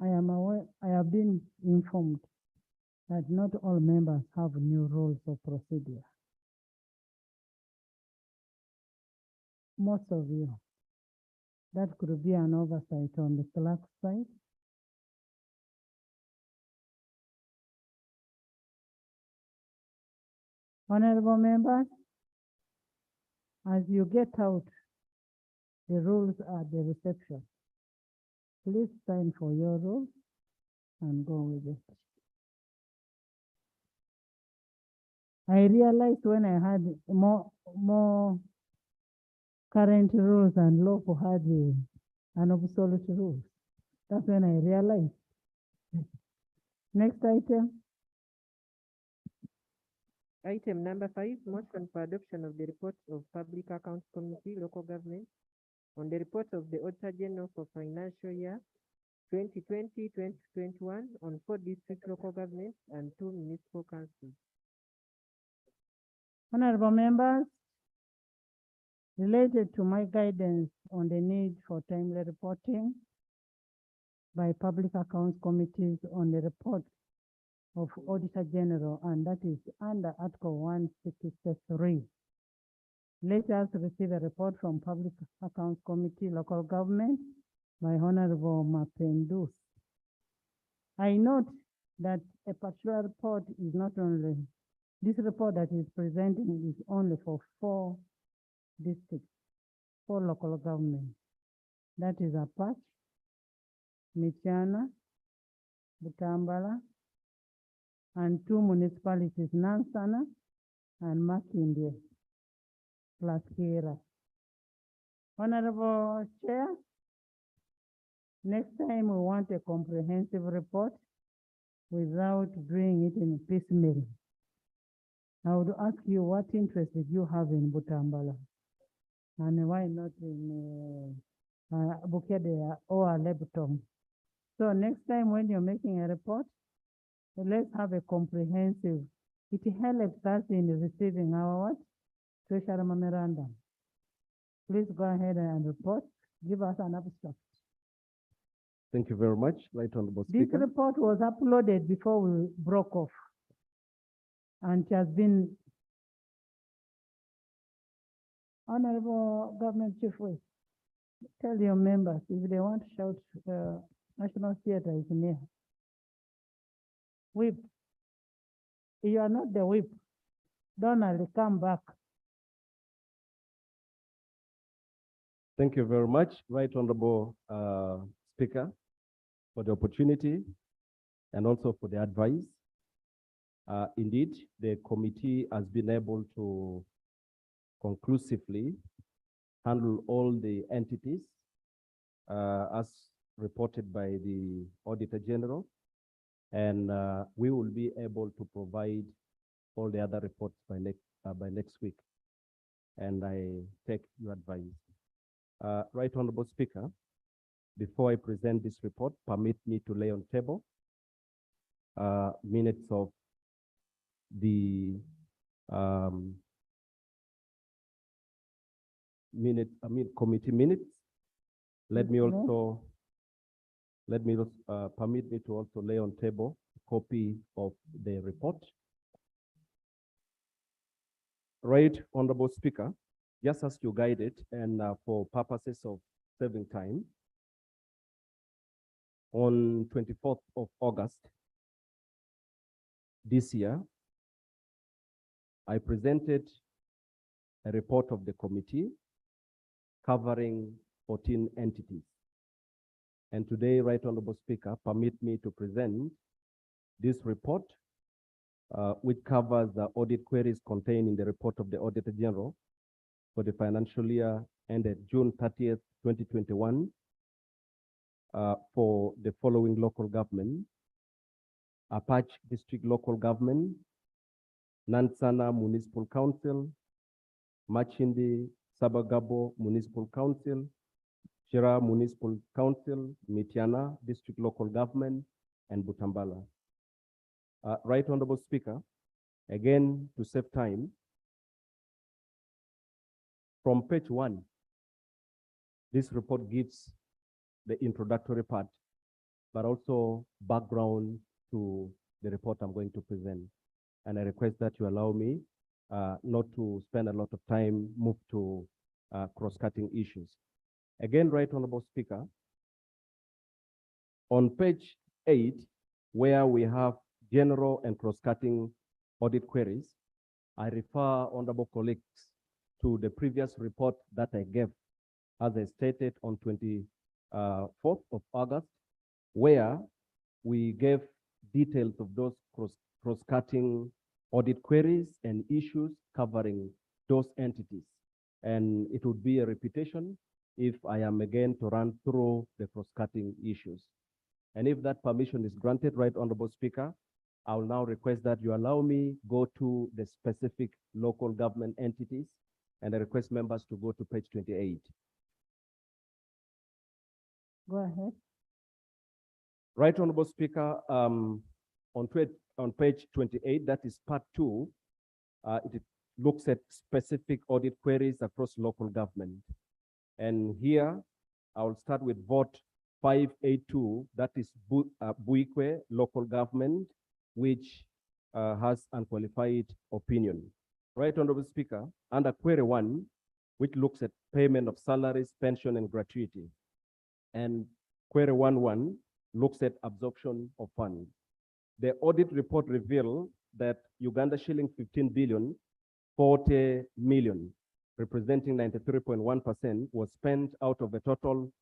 I have been informed that not all members have new rules of procedure. Most of you, that could be an oversight on the clerk's side. Honorable members, as you get out, the rules are the reception. Please sign for your rules and go with it. I realized when I had more current rules and lawful had an obsolete rules. That's when I realized. Next item. Item number 5, motion for adoption of the report of Public Accounts Committee, Local Government, on the report of the Auditor General for financial year 2020-2021 on 4 district local governments and 2 municipal councils. Honorable members, related to my guidance on the need for timely reporting by Public Accounts Committees on the report of Auditor General, and that is under Article 163. Let us receive a report from Public Accounts Committee, Local Government, by Honorable Mapendus. I note that a particular report is not only, this report that is presenting is only for 4 districts, 4 local governments. That is Apache, Michana, Butambala, and 2 municipalities, Nansana and Makindye, plus Kira. Honorable Chair, next time we want a comprehensive report without doing it in piecemeal. I would ask you what interest did you have in Butambala? And why not in Bukede or Lebutom? So next time when you're making a report, let's have a comprehensive. It helps us in receiving our what? Treasury memorandum. Please go ahead and report. Give us an abstract. Thank you very much, Right Honorable This Speaker. report was uploaded before we broke off. And it has been Honorable Government Chief Whip, tell your members if they want to shout, National Theatre is near. Whip, if you are not the whip, Donald, come back. Thank you very much, Right Honorable Speaker, for the opportunity and also for the advice. Indeed, the committee has been able to conclusively handle all the entities as reported by the Auditor General, and we will be able to provide all the other reports by next week. And I take your advice. Right Honorable Speaker, before I present this report, permit me to lay on table minutes of the committee minutes. Let me also permit me to also lay on table a copy of the report. Right Honorable Speaker, just as you guided, and for purposes of saving time, on 24th of August this year, I presented a report of the committee covering 14 entities. And today, Right Honorable Speaker, permit me to present this report, which covers the audit queries contained in the report of the Auditor General for the financial year ended June 30th, 2021, for the following local government: Apache District Local Government, Nansana Municipal Council, Machindi Sabagabo Municipal Council, Shira Municipal Council, Mitiana District Local Government, and Butambala. Right Honorable Speaker, again, to save time, from page 1, this report gives the introductory part, but also background to the report I'm going to present. And I request that you allow me not to spend a lot of time, move to cross-cutting issues. Again, Right Honorable Speaker, on page 8, where we have general and cross-cutting audit queries, I refer honorable colleagues to the previous report that I gave, as I stated, on 24th of August, where we gave details of those cross-cutting audit queries and issues covering those entities. And it would be a repetition if I am again to run through the cross-cutting issues. And if that permission is granted, Right Honorable Speaker, I will now request that you allow me go to the specific local government entities, and I request members to go to page 28. Go ahead. Right Honorable Speaker, on page 28, that is part 2, it looks at specific audit queries across local government. And here, I will start with vote 582, that is Buikwe local government, which has unqualified opinion. Right Honorable Speaker, under query 1, which looks at payment of salaries, pension, and gratuity. And query 1.1 looks at absorption of funds. The audit report revealed that Uganda shilling 15 billion, 40 million, representing 93.1%, was spent out of a total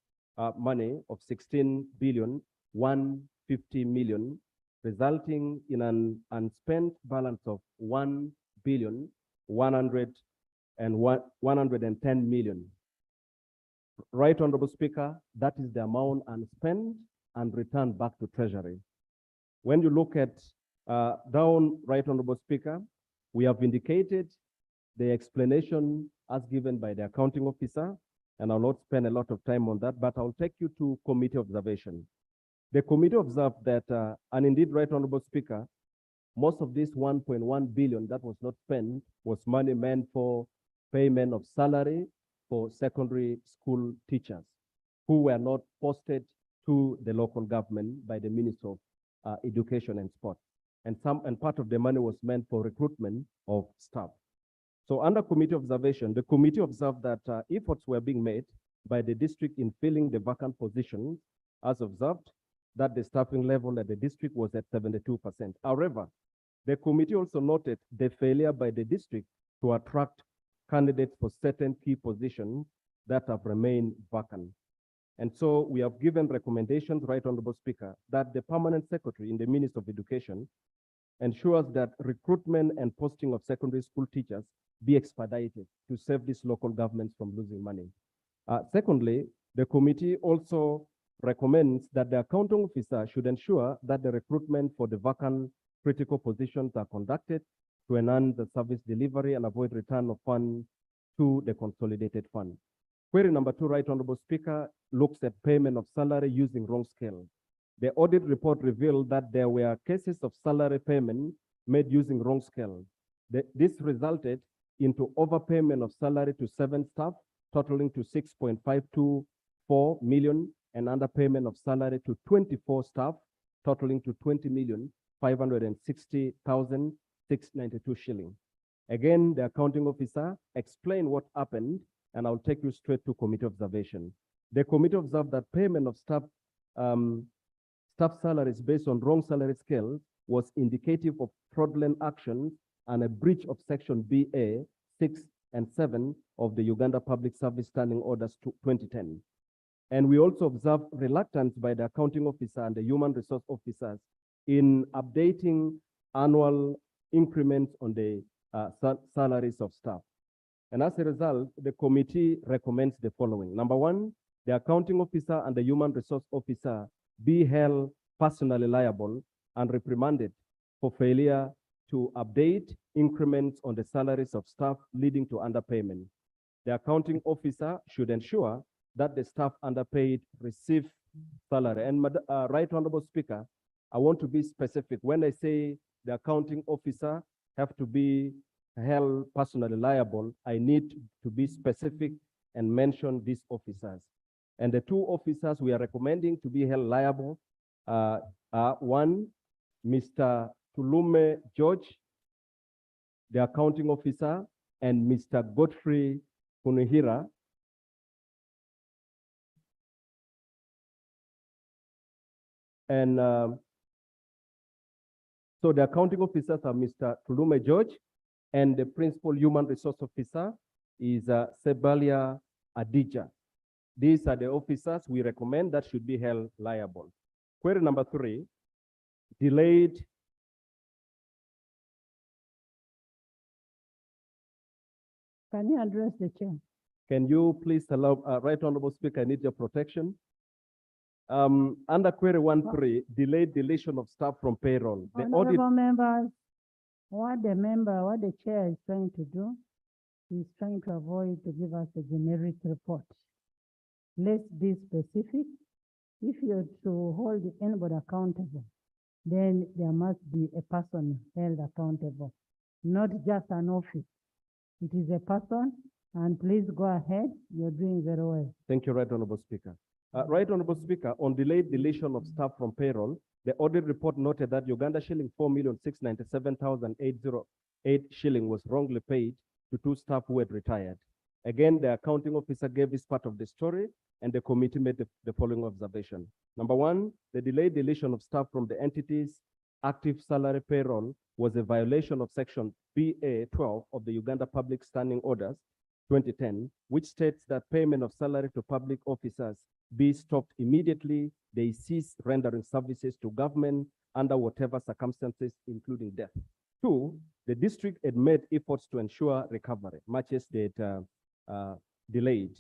money of 16 billion, 150 million, resulting in an unspent balance of 1 billion, 110 million. Right Honorable Speaker, that is the amount unspent and returned back to Treasury. When you look at down, Right Honorable Speaker, we have indicated the explanation as given by the accounting officer, and I'll not spend a lot of time on that, but I'll take you to committee observation. The committee observed that, and indeed, Right Honorable Speaker, most of this 1.1 billion that was not spent was money meant for payment of salary for secondary school teachers who were not posted to the local government by the Minister of Education and Sport. And part of the money was meant for recruitment of staff. So under committee observation, the committee observed that efforts were being made by the district in filling the vacant positions, as observed that the staffing level at the district was at 72%. However, the committee also noted the failure by the district to attract candidates for certain key positions that have remained vacant. And so we have given recommendations, Right Honorable Speaker, that the permanent secretary in the Ministry of Education ensures that recruitment and posting of secondary school teachers be expedited to save these local governments from losing money. Secondly, the committee also recommends that the accounting officer should ensure that the recruitment for the vacant critical positions are conducted to enhance the service delivery and avoid return of funds to the consolidated fund. Query number 2, Right Honorable Speaker, looks at payment of salary using wrong scale. The audit report revealed that there were cases of salary payment made using wrong scale. This resulted into overpayment of salary to 7 staff, totaling to 6.524 million, and underpayment of salary to 24 staff, totaling to 20,560,692 shillings. Again, the accounting officer explained what happened, and I'll take you straight to committee observation. The committee observed that payment of staff salaries based on wrong salary scale was indicative of fraudulent actions and a breach of section BA 6 and 7 of the Uganda Public Service Standing Orders 2010. And we also observed reluctance by the accounting officer and the human resource officers in updating annual increments on the salaries of staff. And as a result, the committee recommends the following. Number 1, the accounting officer and the human resource officer be held personally liable and reprimanded for failure to update increments on the salaries of staff leading to underpayment. The accounting officer should ensure that the staff underpaid receive salary. And Right Honorable Speaker, I want to be specific. When I say the accounting officer have to be held personally liable, I need to be specific and mention these officers. And the 2 officers we are recommending to be held liable are 1, Mr. Tulume George, the accounting officer, and Mr. Godfrey Kunuhira, and so the accounting officers are Mr. Tulume George, and the principal human resource officer is Sebalia Adija. These are the officers we recommend that should be held liable. Query number 3, delayed. Can you address the chair? Can you please allow, Right Honorable Speaker, I need your protection. Under query 1.3, delayed deletion of staff from payroll. The Honorable members, what the chair is trying to do is trying to avoid to give us a generic report. Let's be specific. If you're to hold anybody accountable, then there must be a person held accountable, not just an office. It is a person, and please go ahead. You're doing very well. Thank you, Right Honorable Speaker. Right Honorable Speaker, on delayed deletion of staff from payroll, the audit report noted that Uganda shilling 4,697,808 shilling was wrongly paid to 2 staff who had retired. Again, the accounting officer gave this part of the story, and the committee made the following observation. Number 1, the delayed deletion of staff from the entity's active salary payroll was a violation of section BA 12 of the Uganda Public Standing Orders 2010, which states that payment of salary to public officers be stopped immediately they cease rendering services to government under whatever circumstances, including death. 2, the district had made efforts to ensure recovery, much as they delayed.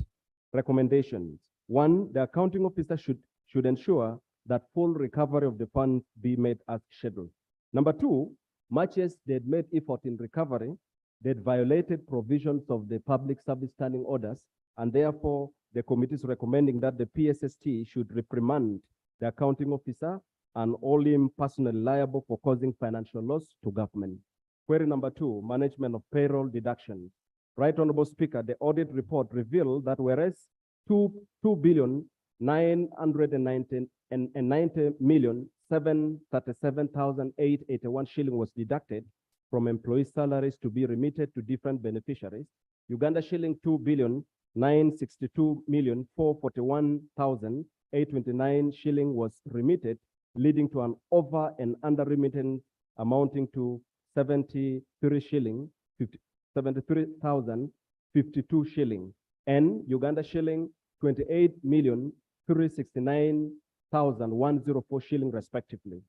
Recommendations. 1, the accounting officer should ensure that full recovery of the funds be made as scheduled. Number 2, much as they had made effort in recovery, they had violated provisions of the public service standing orders, and therefore the committee is recommending that the PSST should reprimand the accounting officer and hold him personally liable for causing financial loss to government. Query number 2, management of payroll deductions. Right Honorable Speaker, the audit report revealed that whereas 2 billion 990,737,881 shilling was deducted from employee salaries to be remitted to different beneficiaries. Uganda shilling 2,962,441,829 shilling was remitted, leading to an over and under remittance amounting to 73,052 shilling, and Uganda shilling 28,369,104 shilling respectively.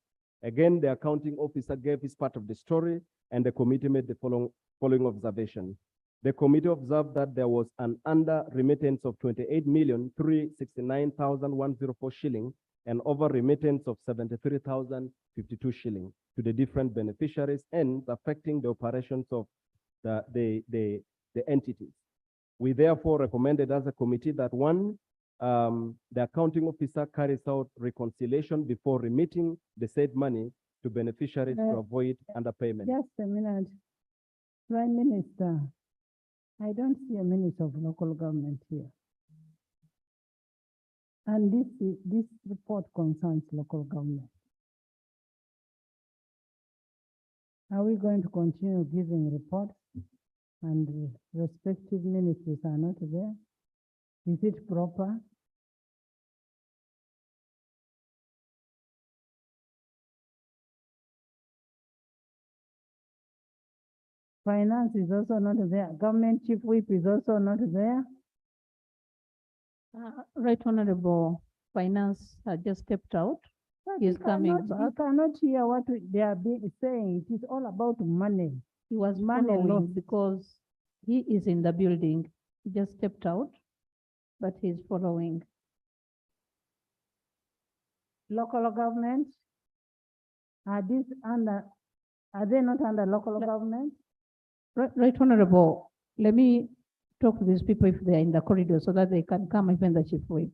Again, the accounting officer gave his part of the story, and the committee made the following observation. The committee observed that there was an under remittance of 28,369,104 shilling and over remittance of 73,052 shilling to the different beneficiaries and affecting the operations of the entities. We therefore recommended as a committee that one, the accounting officer carries out reconciliation before remitting the said money to beneficiaries to avoid underpayment. Just a minute. Prime Minister, I don't see a Minister of Local Government here. And this report concerns local government. Are we going to continue giving reports and the respective ministries are not there? Is it proper? Finance is also not there. Government chief whip is also not there. Right Honorable, Finance had just stepped out. He's coming back. You cannot hear what they are saying. It is all about money. He was Money following lost. because he is in the building. He just stepped out, but he's following. Local governments, are they not under local government? Right Honorable, let me talk to these people if they are in the corridor so that they can come even the chief whip.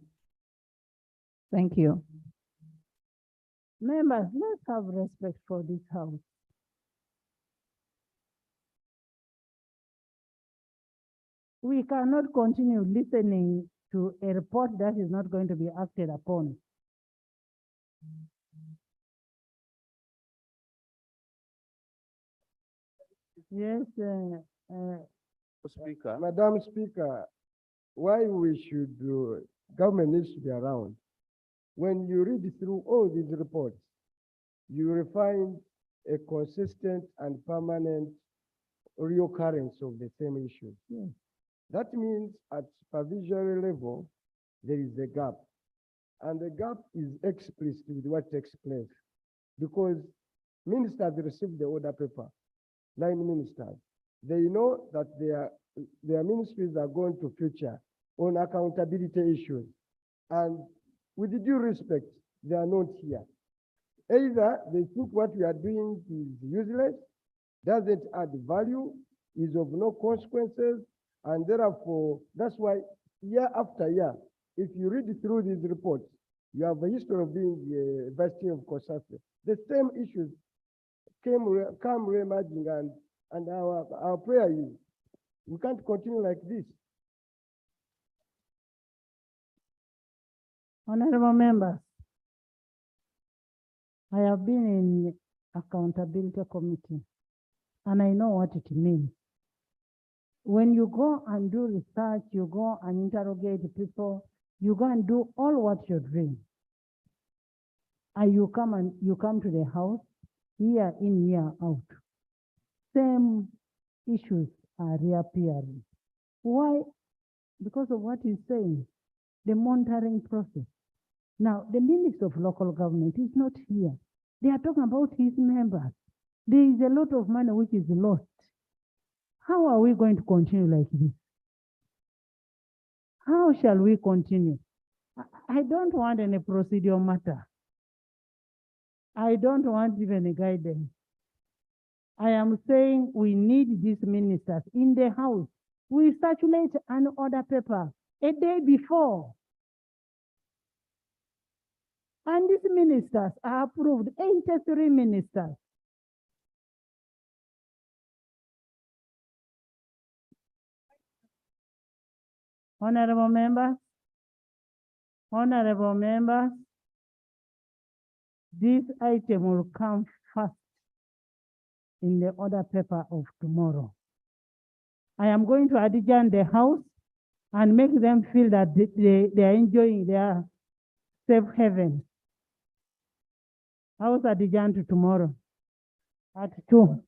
Thank you. Members, let's have respect for this house. We cannot continue listening to a report that is not going to be acted upon. Yes, Speaker. Madam Speaker, why we should, government needs to be around. When you read through all these reports, you will find a consistent and permanent reoccurrence of the same issues. Yes. That means at supervisory level, there is a gap. And the gap is explicit with what takes place. Because ministers receive the order paper, line ministers. They know that their ministries are going to feature on accountability issues. And with due respect, they are not here. Either they think what we are doing is useless, doesn't add value, is of no consequences, and therefore, that's why year after year, if you read through these reports, you have a history of being the vice chair of COSAFE. The same issues come re-emerging, and our prayer is, we can't continue like this. Honorable members, I have been in accountability committee and I know what it means. When you go and do research, you go and interrogate people, you go and do all what you're doing. And you come to the house, year in, year out. Same issues are reappearing. Why? Because of what he's saying, the monitoring process. Now, the Minister of Local Government is not here. They are talking about his members. There is a lot of money which is lost. How are we going to continue like this? How shall we continue? I don't want any procedural matter. I don't want even a guidance. I am saying we need these ministers in the house. We circulate an order paper a day before. And these ministers are approved, 83 ministers. Honorable members, Honorable members, this item will come first in the order paper of tomorrow. I am going to adjourn the house and make them feel that they are enjoying their safe haven. House adjourned to tomorrow at 2.